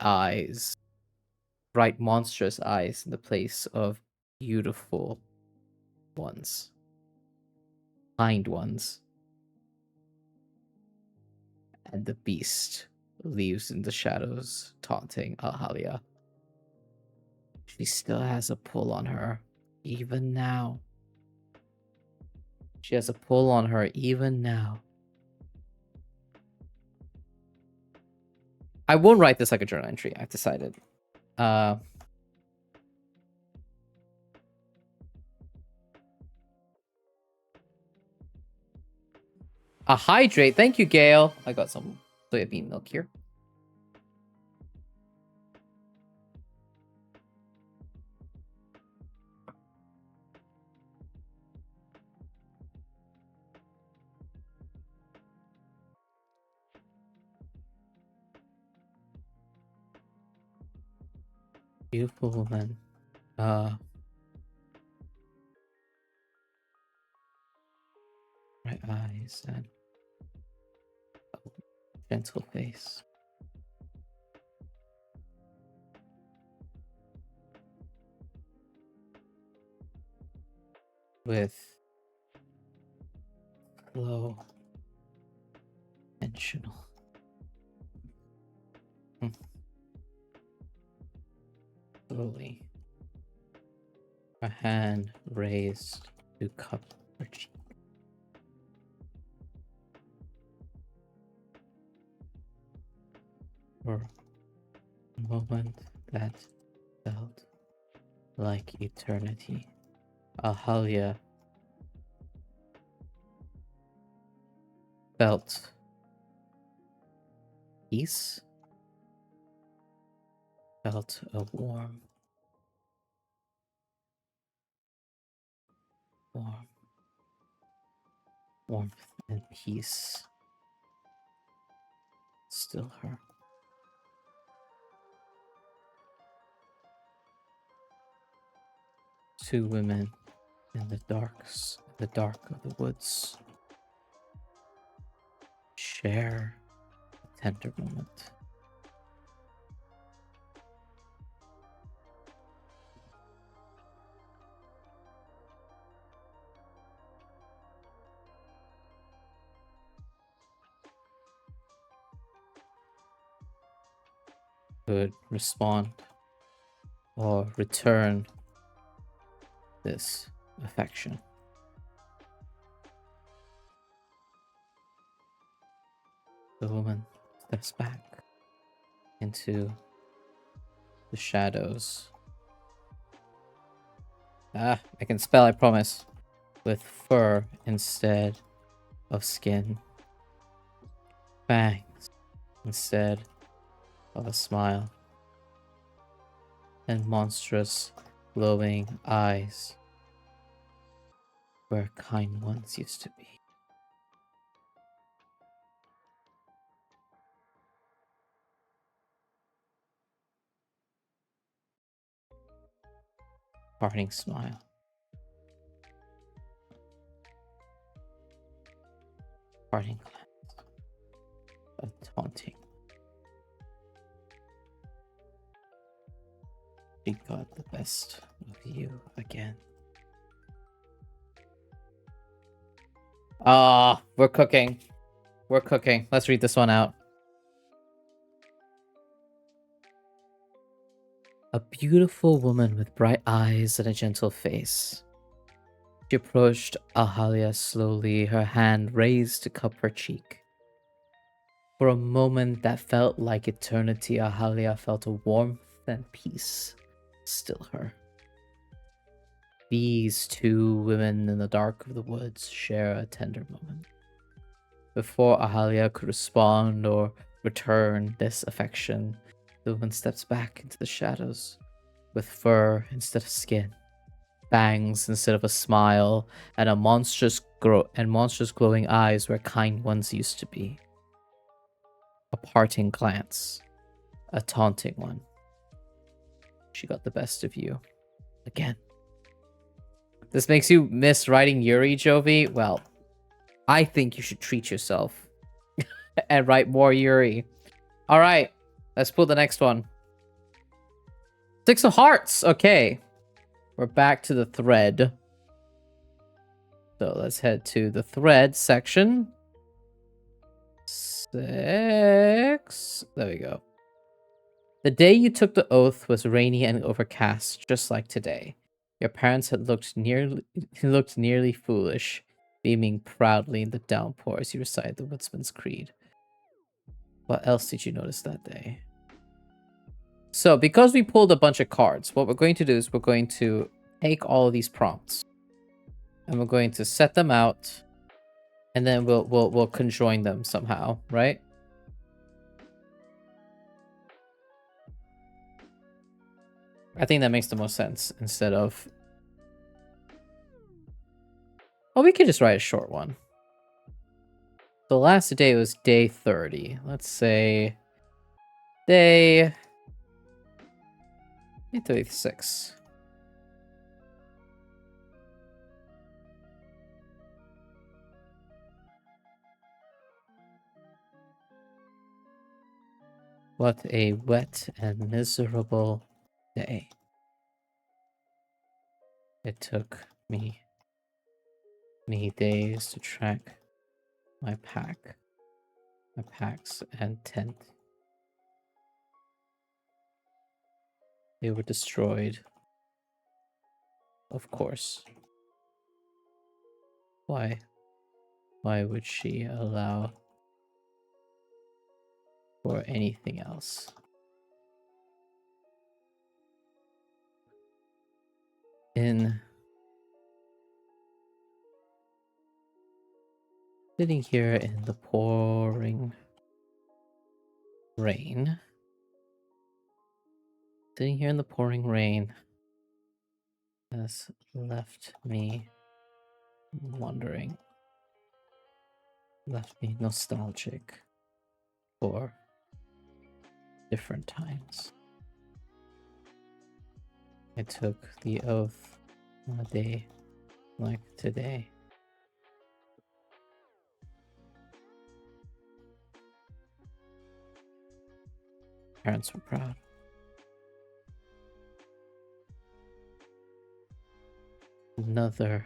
eyes, bright monstrous eyes in the place of beautiful ones, kind ones. And the beast leaves in the shadows, taunting Ahalia. She still has a pull on her, even now. She has a pull on her even now. I won't write this like a journal entry, I've decided. A hydrate. Thank you, Gail. I got some soybean milk here. Beautiful woman. Bright eyes and gentle face. With low intentional. Slowly. Her hand raised to cup her cheek. For a moment that felt like eternity, Ahalia felt peace, felt a warmth and peace. Still her. Two women in the dark of the woods share a tender moment. Could respond or return this affection. The woman steps back into the shadows. I can spell, I promise. With fur instead of skin. Fangs instead of a smile. And monstrous, glowing eyes where kind ones used to be. Parting smile. Parting glance. A taunting. She got the best of you again. Ah, we're cooking. We're cooking. Let's read this one out. A beautiful woman with bright eyes and a gentle face. She approached Ahalia slowly, her hand raised to cup her cheek. For a moment that felt like eternity, Ahalia felt a warmth and peace. Still her. These two women in the dark of the woods share a tender moment. Before Ahalia could respond or return this affection, the woman steps back into the shadows, with fur instead of skin, fangs instead of a smile, and monstrous glowing eyes where kind ones used to be. A parting glance, a taunting one. She got the best of you again. This makes you miss writing Yuri, Jovi? Well, I think you should treat yourself and write more Yuri. All right, let's pull the next one. Six of Hearts. Okay, we're back to the thread. So let's head to the thread section. 6. There we go. The day you took the oath was rainy and overcast, just like today. Your parents had looked nearly foolish, beaming proudly in the downpour as you recite the Woodsman's Creed. What else did you notice that day? So, because we pulled a bunch of cards, what we're going to do is we're going to take all of these prompts and we're going to set them out, and then we'll conjoin them somehow, right? I think that makes the most sense instead of... Oh, we could just write a short one. The last day was day 30. Let's say day 36. What a wet and miserable day. It took me days to track my packs and tent. They were destroyed. Of course. Why would she allow for anything else? Sitting here in the pouring rain. Sitting here in the pouring rain has left me wondering. Left me nostalgic for different times. I took the oath on a day like today. Parents were proud. Another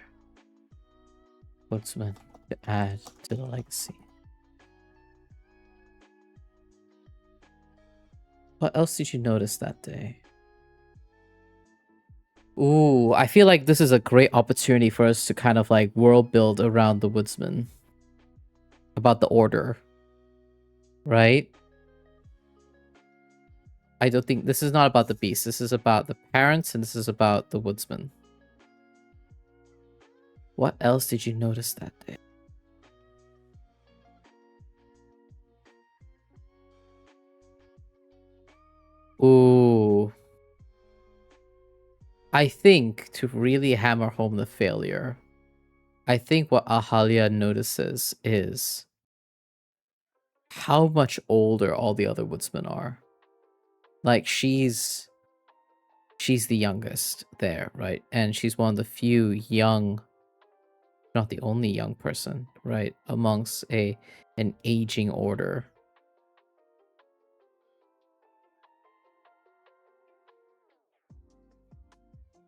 woodsman to add to the legacy. What else did you notice that day? Ooh, I feel like this is a great opportunity for us to kind of like world build around the woodsman. About the order. Right? I don't think this is not about the beast. This is about the parents and this is about the woodsman. What else did you notice that day? Ooh. I think to really hammer home the failure, I think what Ahalia notices is how much older all the other woodsmen are. Like she's the youngest there, right? And she's one of the few young, not the only young person, right? Amongst an aging order.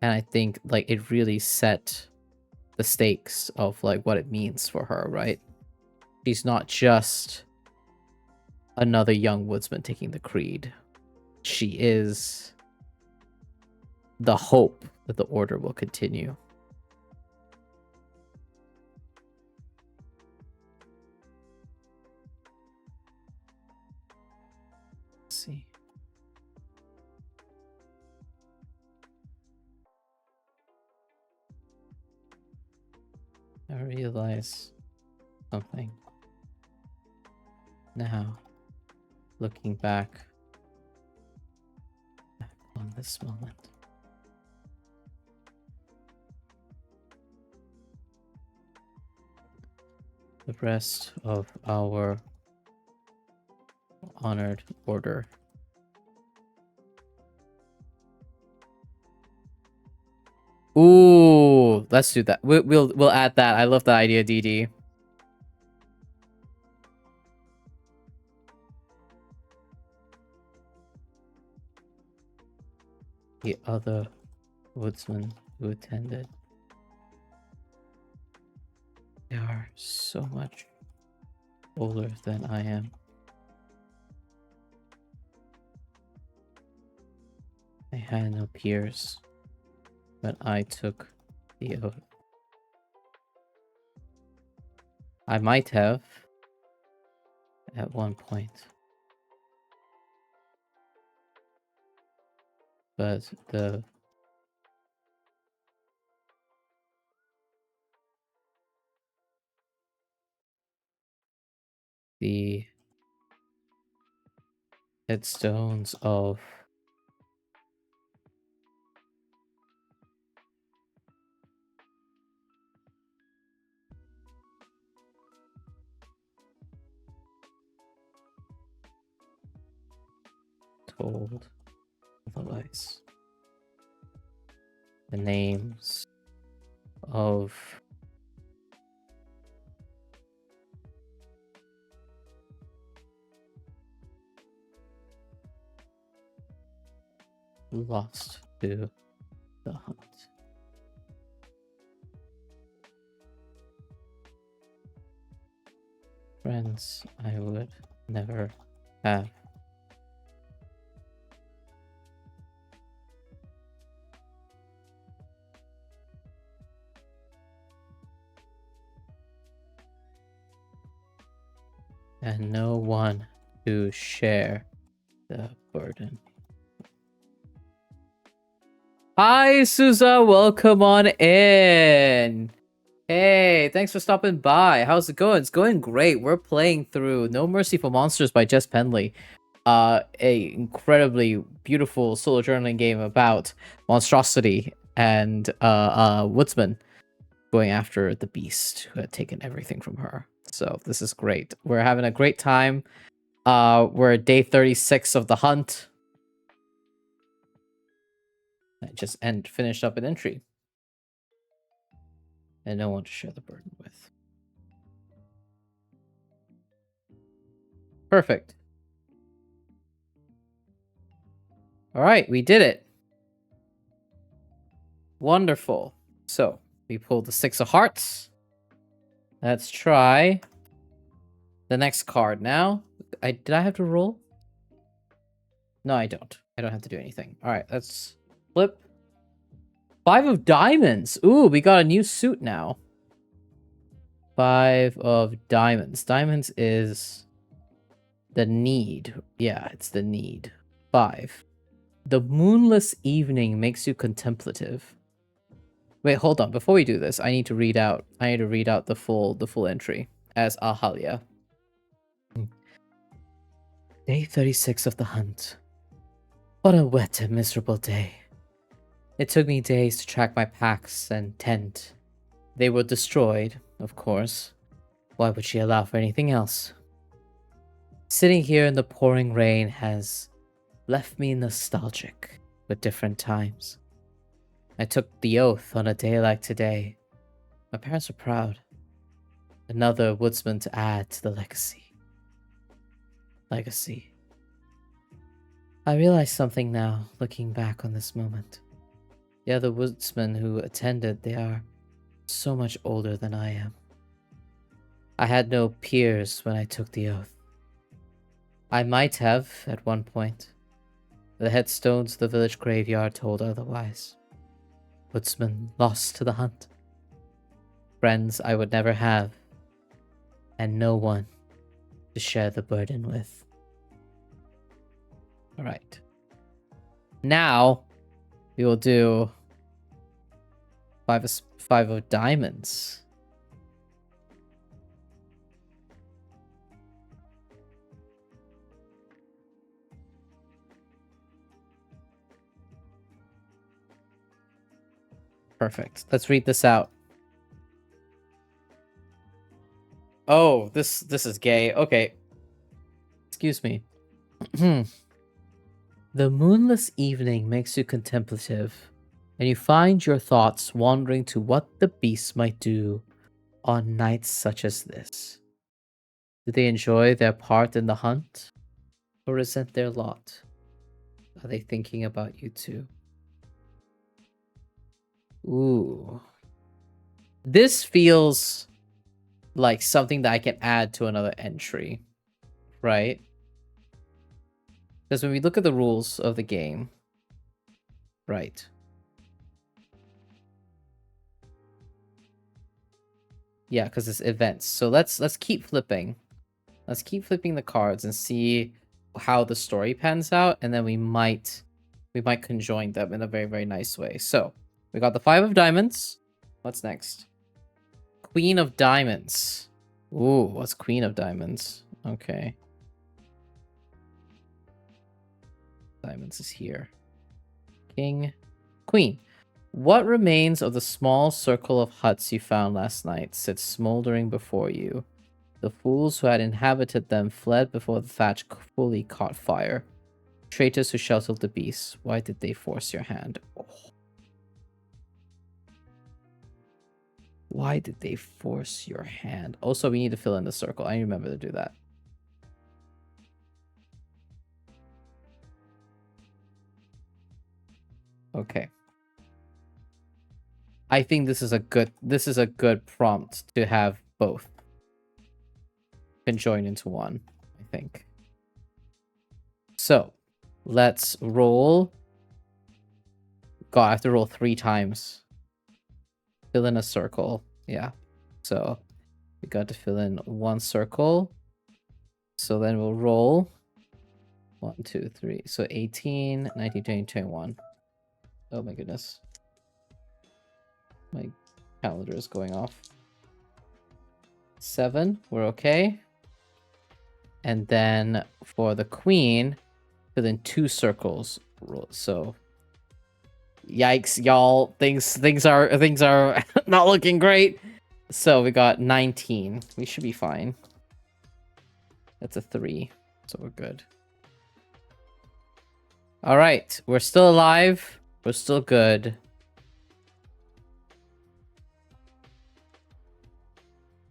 And I think like it really set the stakes of like what it means for her, right? She's not just another young woodsman taking the creed. She is the hope that the order will continue. Let's see. I realize something now, looking back on this moment. The rest of our honored order ooh, let's do that. We'll add that. I love that idea, DD. The other woodsmen who attended. They are so much older than I am. I had no peers when I took the oath. I might have at one point. But the headstones of told otherwise. The names of lost to the hunt. Friends I would never have. And no one to share the burden. Hi, Souza. Welcome on in. Hey, thanks for stopping by. How's it going? It's going great. We're playing through No Mercy for Monsters by Jess Penley. A incredibly beautiful solo journaling game about monstrosity and woodsman going after the beast who had taken everything from her. So this is great. We're having a great time. We're at day 36 of the hunt. I just finished up an entry. And no one to share the burden with. Perfect. All right, we did it. Wonderful. So we pulled the 6 of hearts. Let's try the next card now. Did I have to roll? No, I don't. I don't have to do anything. All right, let's flip. 5 of diamonds. Ooh, we got a new suit now. 5 of diamonds. Diamonds is the need. Yeah, it's the need. 5. The moonless evening makes you contemplative. Wait, hold on. Before we do this, I need to read out the full entry as Ahalia. Day 36 of the hunt. What a wet and miserable day. It took me days to track my packs and tent. They were destroyed, of course. Why would she allow for anything else? Sitting here in the pouring rain has left me nostalgic with different times. I took the oath on a day like today. My parents were proud. Another woodsman to add to the legacy. I realize something now, looking back on this moment. The other woodsmen who attended, they are so much older than I am. I had no peers when I took the oath. I might have, at one point. The headstones of the village graveyard told otherwise. Woodsmen lost to the hunt. Friends I would never have. And no one to share the burden with. Alright. Now, we will do 5 of diamonds. Perfect. Let's read this out. Oh, this is gay. Okay. Excuse me. The moonless evening makes you contemplative, and you find your thoughts wandering to what the beast might do on nights such as this. Do they enjoy their part in the hunt, or resent their lot? Are they thinking about you too? Ooh. This feels like something that I can add to another entry, right? Because when we look at the rules of the game, right? Yeah, because it's events. So let's keep flipping. Let's keep flipping the cards and see how the story pans out, and then we might conjoin them in a very, very nice way. So we got the 5 of diamonds. What's next? Queen of diamonds. Ooh, what's Queen of diamonds? Okay. Diamonds is here. King. Queen. What remains of the small circle of huts you found last night sits smoldering before you. The fools who had inhabited them fled before the thatch fully caught fire. Traitors who sheltered the beasts, why did they force your hand? Oh. Why did they force your hand? Also, we need to fill in the circle. I remember to do that. Okay. I think this is a good prompt to have both conjoin into one, I think. So, let's roll. God, I have to roll 3 times. Fill in a circle. Yeah. So, we got to fill in 1 circle. So then we'll roll 1, 2, 3. So 18, 19, 20, 21. Oh my goodness. My calendar is going off. 7, we're okay. And then for the queen, fill in 2 circles. So yikes, y'all. Things are not looking great. So we got 19. We should be fine. That's a 3. So we're good. All right, we're still alive. We're still good.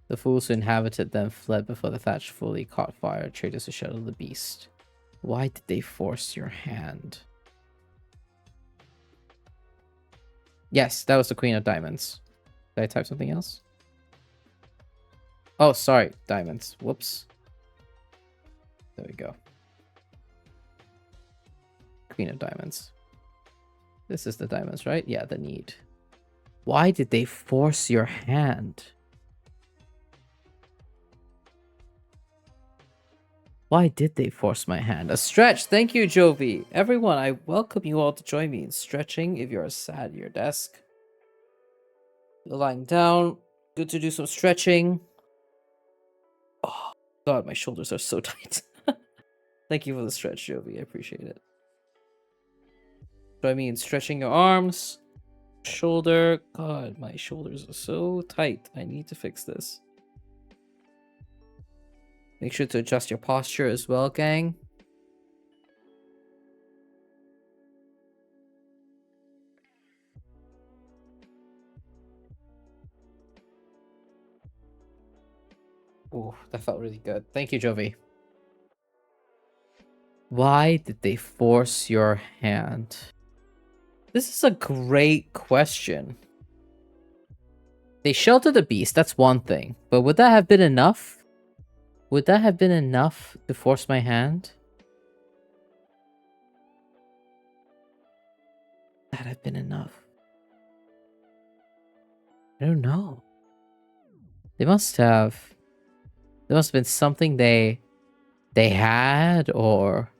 The fools who inhabited them fled before the thatch fully caught fire. Traitors who sheltered the beast. Why did they force your hand? Yes, that was the Queen of Diamonds. Did I type something else? Oh, sorry. Diamonds. Whoops. There we go. Queen of Diamonds. This is the diamonds, right? Yeah, the need. Why did they force your hand? Why did they force my hand? A stretch. Thank you, Jovi. Everyone, I welcome you all to join me in stretching if you're sad at your desk. You're lying down. Good to do some stretching. Oh, God, my shoulders are so tight. Thank you for the stretch, Jovi. I appreciate it. Join me in stretching your arms. Shoulder. God, my shoulders are so tight. I need to fix this. Make sure to adjust your posture as well, gang. Ooh, that felt really good. Thank you, Jovi. Why did they force your hand? This is a great question. They sheltered the beast, that's one thing. But would that have been enough? Would that have been enough to force my hand? Would that have been enough? I don't know. They must have... There must have been something they had, or...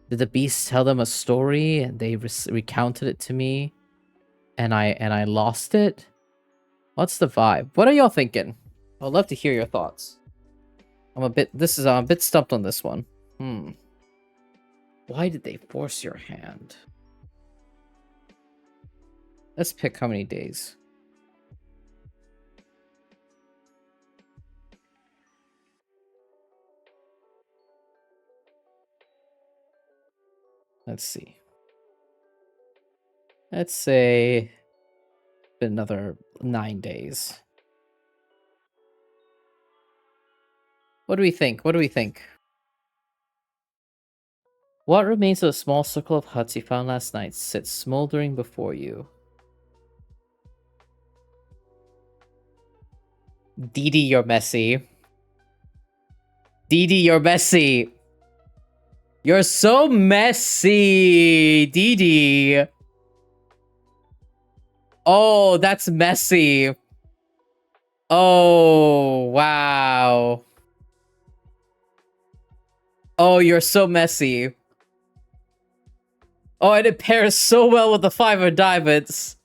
Did the beast tell them a story and they recounted it to me? And I lost it? What's the vibe? What are y'all thinking? I'd love to hear your thoughts. I'm a bit stumped on this one. Why did they force your hand? Let's pick how many days. Let's see. Let's say another 9 days. What do we think? What do we think? What remains of the small circle of huts you found last night sits smoldering before you. Dee Dee, you're messy. Dee Dee, you're messy. You're so messy, Dee Dee. Oh, that's messy. Oh, wow. Oh, you're so messy. Oh, and it pairs so well with the 5 of diamonds.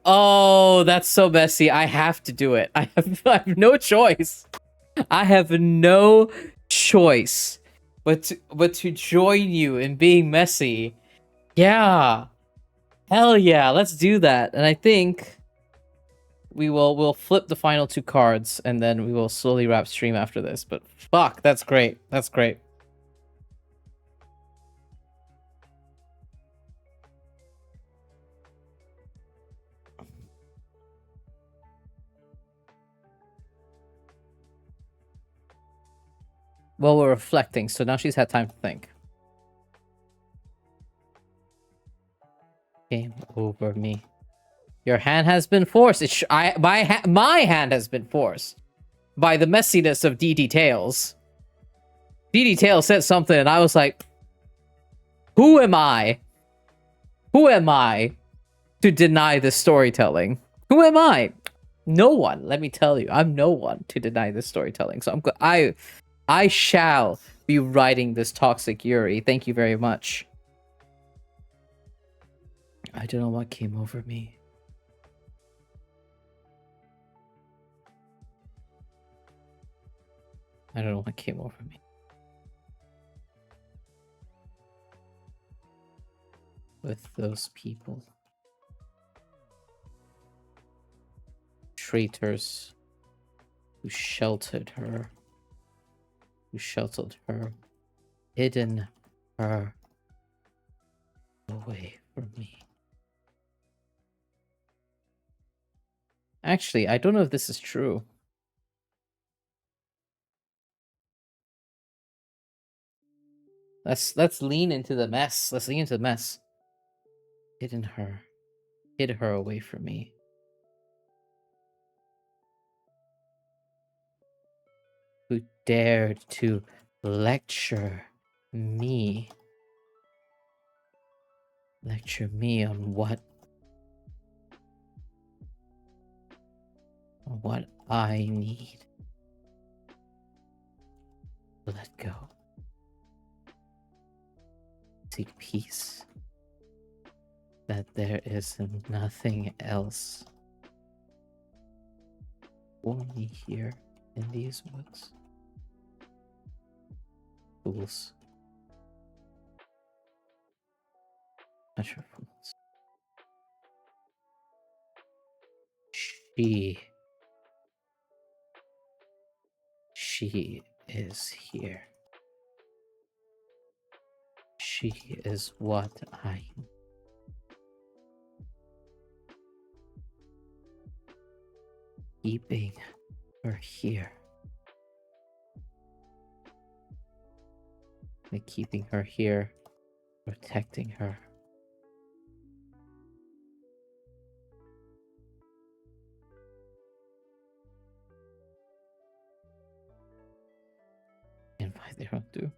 Oh, that's so messy. I have to do it. I have no choice. I have no choice but to join you in being messy. Yeah. Hell yeah, let's do that. And I think we'll flip the final 2 cards and then we will slowly wrap stream after this. But fuck, that's great. That's great. Well, we're reflecting, so now she's had time to think. Game over me. Your hand has been forced. My hand has been forced by the messiness of DD Tails. DD Tails said something, and I was like, "Who am I? Who am I to deny this storytelling? Who am I? No one. Let me tell you, I'm no one to deny this storytelling. So I shall be writing this toxic Yuri. Thank you very much. I don't know what came over me. I don't know what came over me. With those people. Traitors who sheltered her. Who sheltered her. Hidden her away from me. Actually, I don't know if this is true. Let's lean into the mess. Let's lean into the mess. Hidden her. Hid her away from me. Who dared to lecture me. Lecture me on what I need. Let go. Seek peace. That there is nothing else for me here in these woods. Fools. Utter fools. She is here. She is what I need. Keeping her here. Like keeping her here, protecting her. Invite their own too.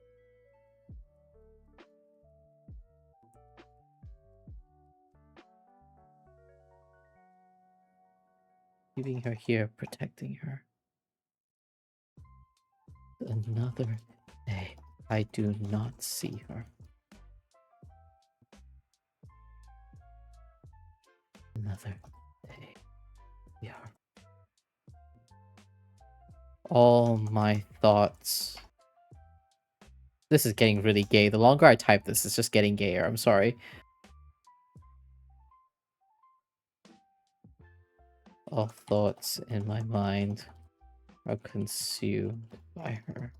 Keeping her here, protecting her. Another day, I do not see her. Another day, we are. All my thoughts. This is getting really gay. The longer I type this, it's just getting gayer. I'm sorry. All thoughts in my mind are consumed by her.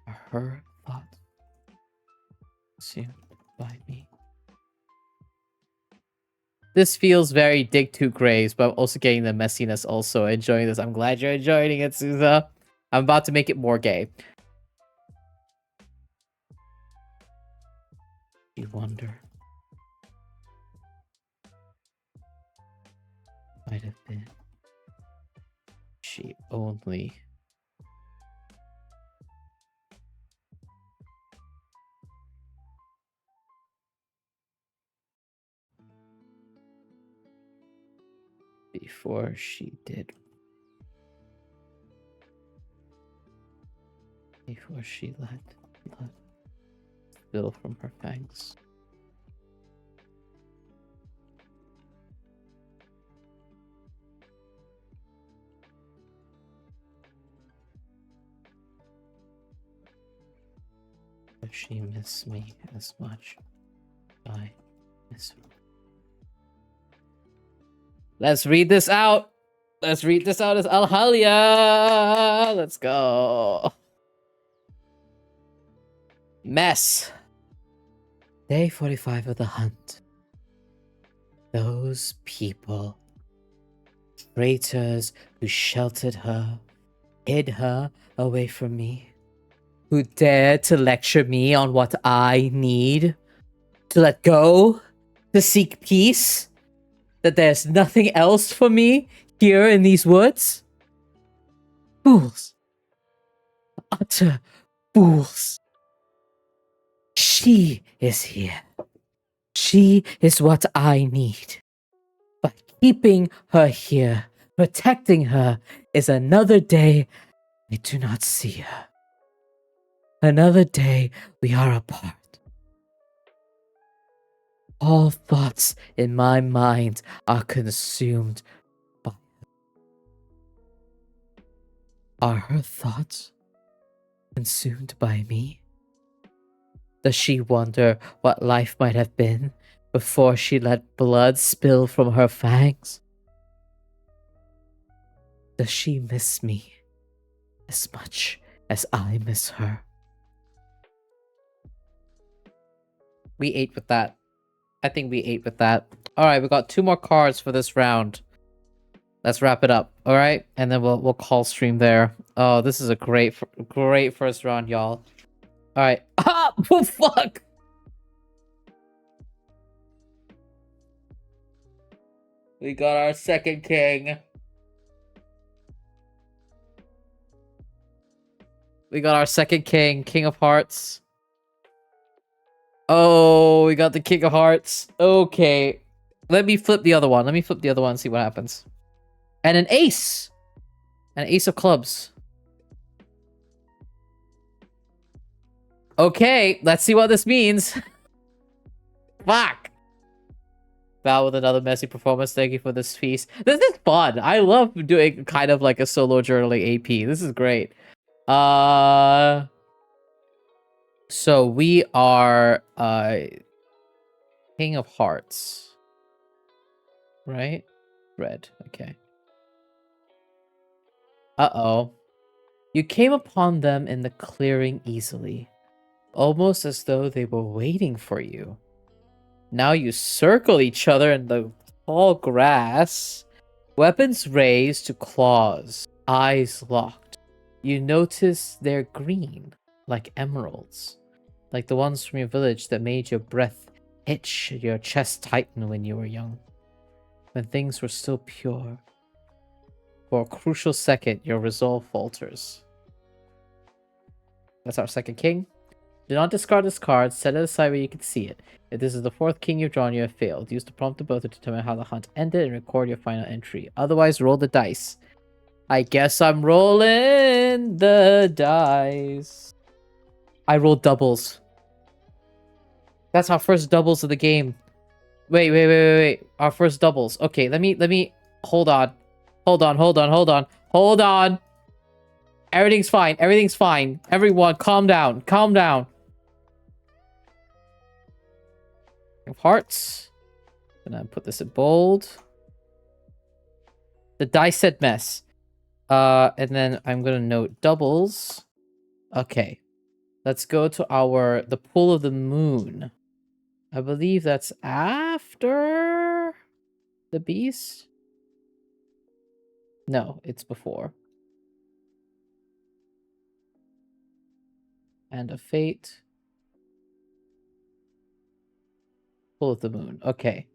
Are her thoughts consumed by me? This feels very dig to graves, but I'm also getting the messiness also. Enjoying this. I'm glad you're enjoying it, Souza. I'm about to make it more gay. You wonder. Might have been. She only. before she did. Before she let blood spill from her fangs. Does she miss me as much as I miss her? Let's read this out. Let's read this out as Alhalia. Let's go. Mess. Day 45 of the hunt. Those people. Traitors who sheltered her, hid her away from me. Who dared to lecture me on what I need. To let go. To seek peace. That there's nothing else for me here in these woods? Fools. Utter fools. She is here. She is what I need. But keeping her here, protecting her, is another day I do not see her. Another day we are apart. All thoughts in my mind are consumed by her. Are her thoughts consumed by me? Does she wonder what life might have been before she let blood spill from her fangs? Does she miss me as much as I miss her? We ate with that. I think we ate with that. Alright, we got 2 more cards for this round. Let's wrap it up, alright? And then we'll call stream there. Oh, this is a great first round, y'all. Alright. Ah! Oh, fuck! We got our second king. We got our second king. King of Hearts. Oh, we got the King of Hearts. Okay. Let me flip the other one. Let me flip the other one and see what happens. And an ace. An ace of clubs. Okay, let's see what this means. Fuck. Val with another messy performance. Thank you for this feast. This is fun. I love doing kind of like a solo journaling AP. This is great. So we are King of Hearts. Right? Red. Okay. Uh-oh. You came upon them in the clearing easily, almost as though they were waiting for you. Now you circle each other in the tall grass, weapons raised to claws, eyes locked. You notice they're green, like emeralds, like the ones from your village that made your breath itch, your chest tighten when you were young, when things were still pure. For a crucial second, your resolve falters. That's our second king. Do not discard this card. Set it aside where you can see it. If this is the 4th king you've drawn, you have failed. Use the prompt above to determine how the hunt ended and record your final entry. Otherwise, roll the dice. I guess I'm rolling the dice. I rolled doubles. That's our first doubles of the game. Wait. Our first doubles. Okay, let me hold on. Hold on. Everything's fine. Everyone, calm down. Of hearts. And then put this in bold. The dice said mess. And then I'm gonna note doubles. Okay. Let's go to the pool of the moon. I believe that's after the beast. No, it's before. And a fate. Pool of the moon. Okay.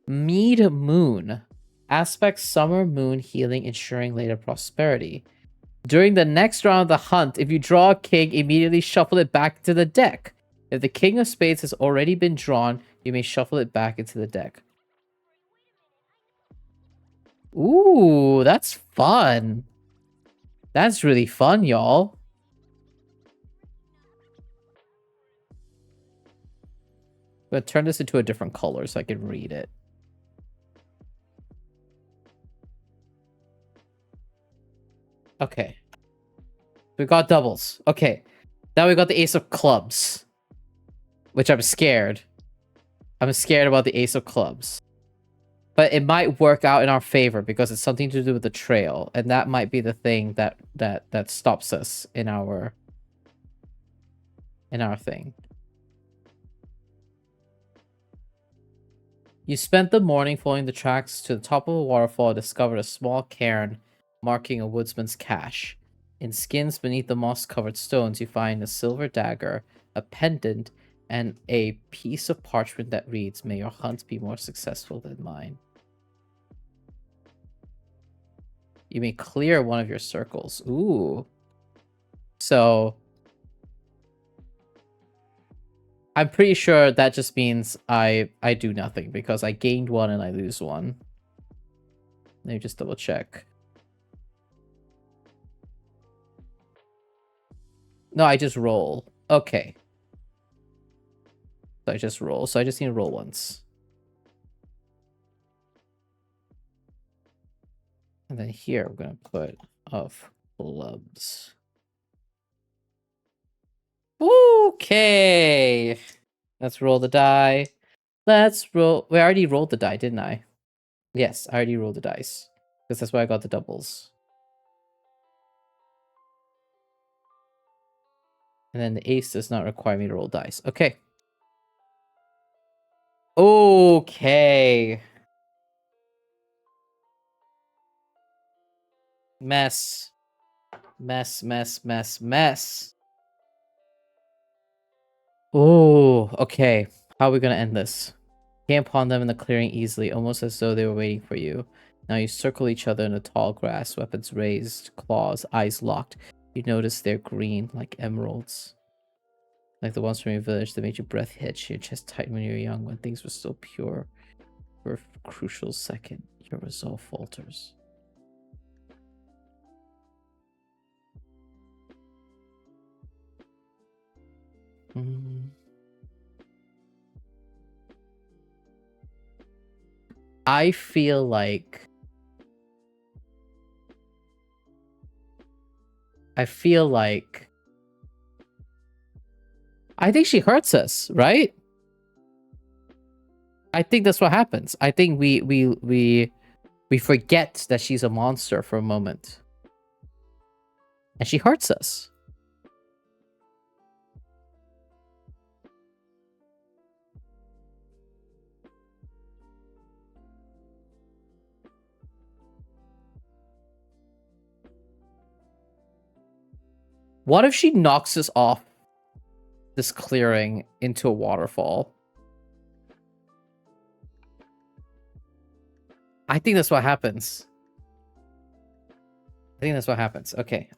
Mead moon. Aspect summer moon healing, ensuring later prosperity. During the next round of the hunt, if you draw a king, immediately shuffle it back to the deck. If the king of spades has already been drawn, you may shuffle it back into the deck. Ooh, that's fun. That's really fun, y'all. I'm gonna turn this into a different color so I can read it. Okay. We got doubles. Okay. Now we got the ace of clubs. Which I'm scared. I'm scared about the ace of clubs. But it might work out in our favor because it's something to do with the trail. And that might be the thing that stops us in our thing. You spent the morning following the tracks to the top of a waterfall and discovered a small cairn marking a woodsman's cache. In skins beneath the moss-covered stones, you find a silver dagger, a pendant, and a piece of parchment that reads, "May your hunt be more successful than mine." You may clear one of your circles. Ooh. So I'm pretty sure that just means I do nothing because I gained one and I lose one. Let me just double check. No, I just roll. Okay. So I just roll. So I just need to roll once. And then here we're going to put of clubs. Okay. Let's roll the die. Let's roll. Wait, I already rolled the die, didn't I? Yes, I already rolled the dice. Because that's why I got the doubles. And then the ace does not require me to roll dice. Okay. Okay. Mess. Mess, mess, mess, mess. Oh, okay. How are we going to end this? Came upon them in the clearing easily, almost as though they were waiting for you. Now you circle each other in the tall grass, weapons raised, claws, eyes locked. You notice they're green, like emeralds. Like the ones from your village that made your breath hitch, your chest tighten when you were young, when things were still pure. For a crucial second, your resolve falters. I feel like... I think she hurts us, right? I think that's what happens. I think we forget that she's a monster for a moment. And she hurts us. What if she knocks us off this clearing into a waterfall? I think that's what happens. I think that's what happens. Okay.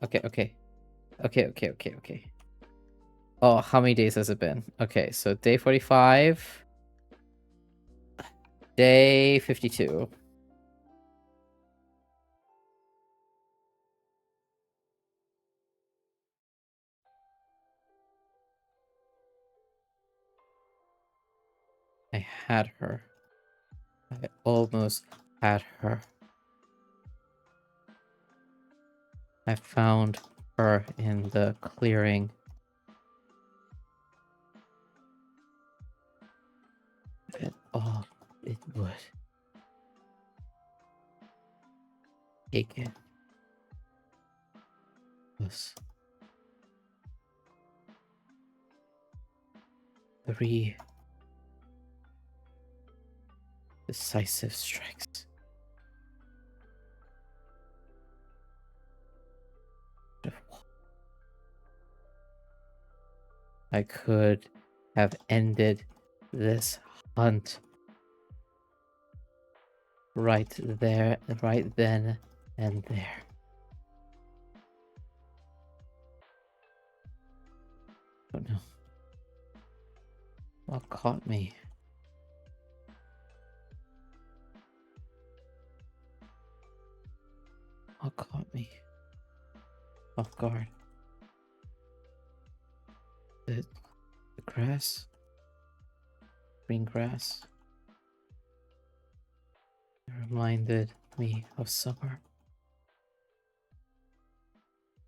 Oh, how many days has it been? Okay, so day 45. Day 52. I had her. I almost had her. I found her in the clearing. And all it would take it was 3 decisive strikes. I could have ended this hunt right there, right then and there. Oh no. What caught me? what caught me off guard. The grass? Green grass? It reminded me of summer.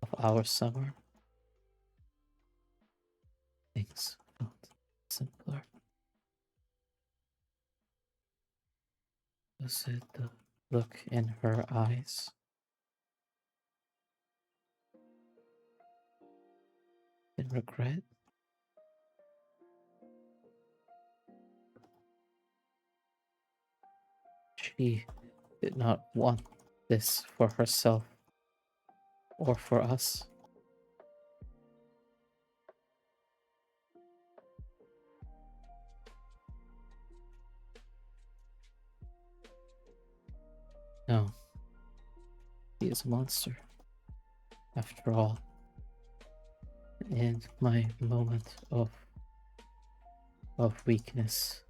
Of our summer. Things felt simpler. Was it the look in her eyes? In regret? She did not want this for herself or for us. No, he is a monster. After all, in my moment of weakness,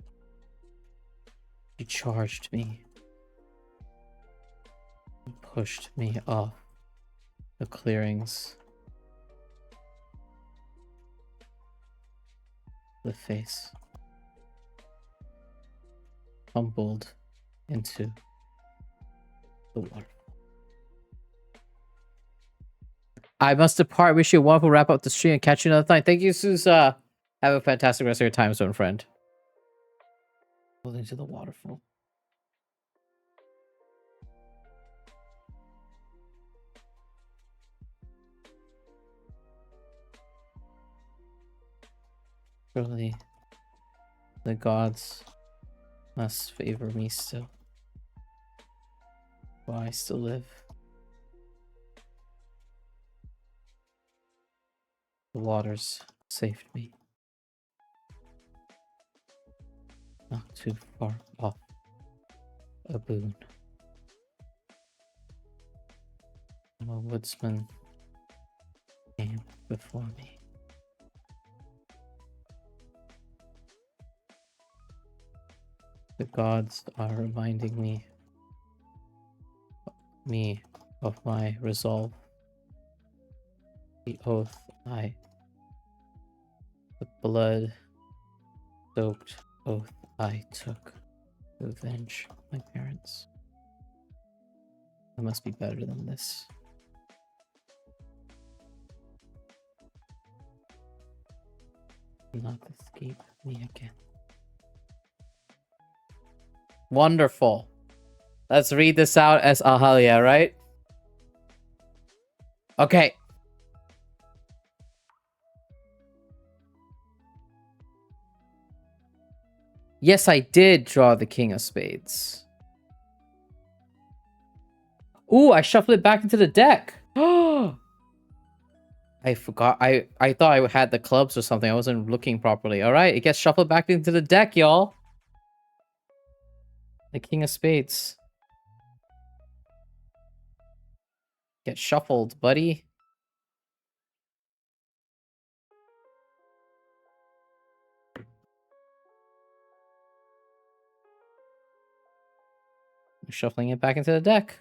he charged me and pushed me off the clearings. The face tumbled into the water. I must depart. Wish you a wonderful wrap up the stream and catch you another time. Thank you, Susa. Have a fantastic rest of your time zone, friend. Into the waterfall. Surely the gods must favor me still. While I still live. The waters saved me. Not too far off. A boon. A woodsman came before me. The gods are reminding me of my resolve. The oath the blood-soaked oath I took to avenge my parents. I must be better than this. Not escape me again. Wonderful. Let's read this out as Ahalia, right? Okay. Yes, I did draw the King of Spades. Ooh, I shuffled it back into the deck. I forgot. I thought I had the clubs or something. I wasn't looking properly. All right, it gets shuffled back into the deck, y'all. The King of Spades. Get shuffled, buddy. I'm shuffling it back into the deck.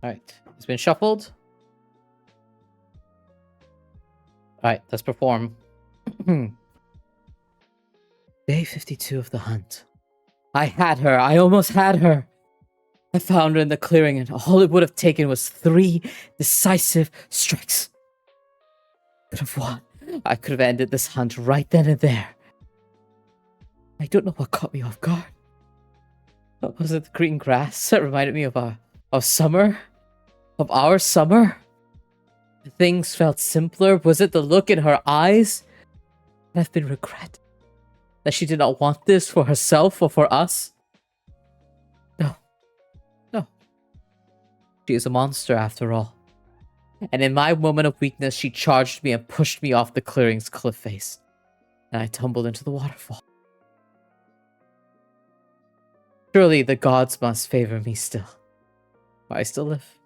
All right, it's been shuffled. All right, let's perform. Day 52 of the hunt. I had her. I almost had her. I found her in the clearing, and all it would have taken was 3 decisive strikes. I could have won. I could have ended this hunt right then and there. I don't know what caught me off guard. Was it the green grass that reminded me of summer? Of our summer? Things felt simpler. Was it the look in her eyes? I've been regret that she did not want this for herself or for us. No. No. She is a monster after all. And in my moment of weakness, she charged me and pushed me off the clearing's cliff face. And I tumbled into the waterfall. Surely the gods must favor me still. While I still live.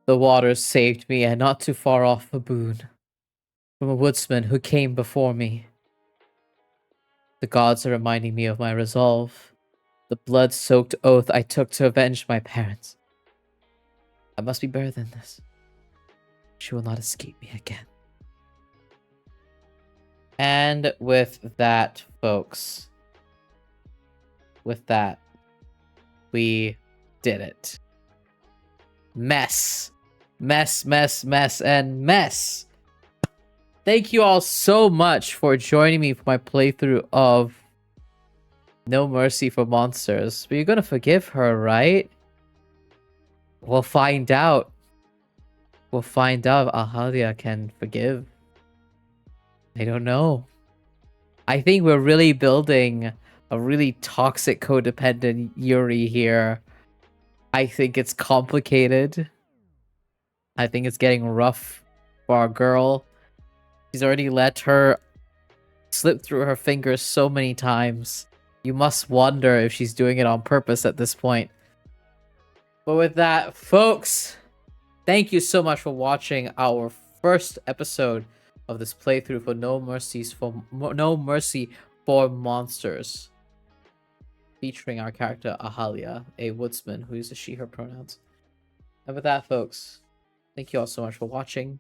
The waters saved me, and not too far off a boon from a woodsman who came before me. The gods are reminding me of my resolve, the blood-soaked oath I took to avenge my parents. I must be better than this. She will not escape me again. And with that, folks, with that, we did it. Mess, mess, mess, mess, and mess. Thank you all so much for joining me for my playthrough of No Mercy for Monsters. But you're gonna forgive her, right? We'll find out. We'll find out if Ahalia can forgive. I don't know. I think we're really building a really toxic codependent Yuri here. I think it's complicated. I think it's getting rough for our girl. She's already let her slip through her fingers so many times. You must wonder if she's doing it on purpose at this point. But with that, folks, thank you so much for watching our first episode of this playthrough for No Mercy for Monsters, featuring our character Ahalia, a woodsman who uses she/her pronouns. And with that, folks, thank you all so much for watching.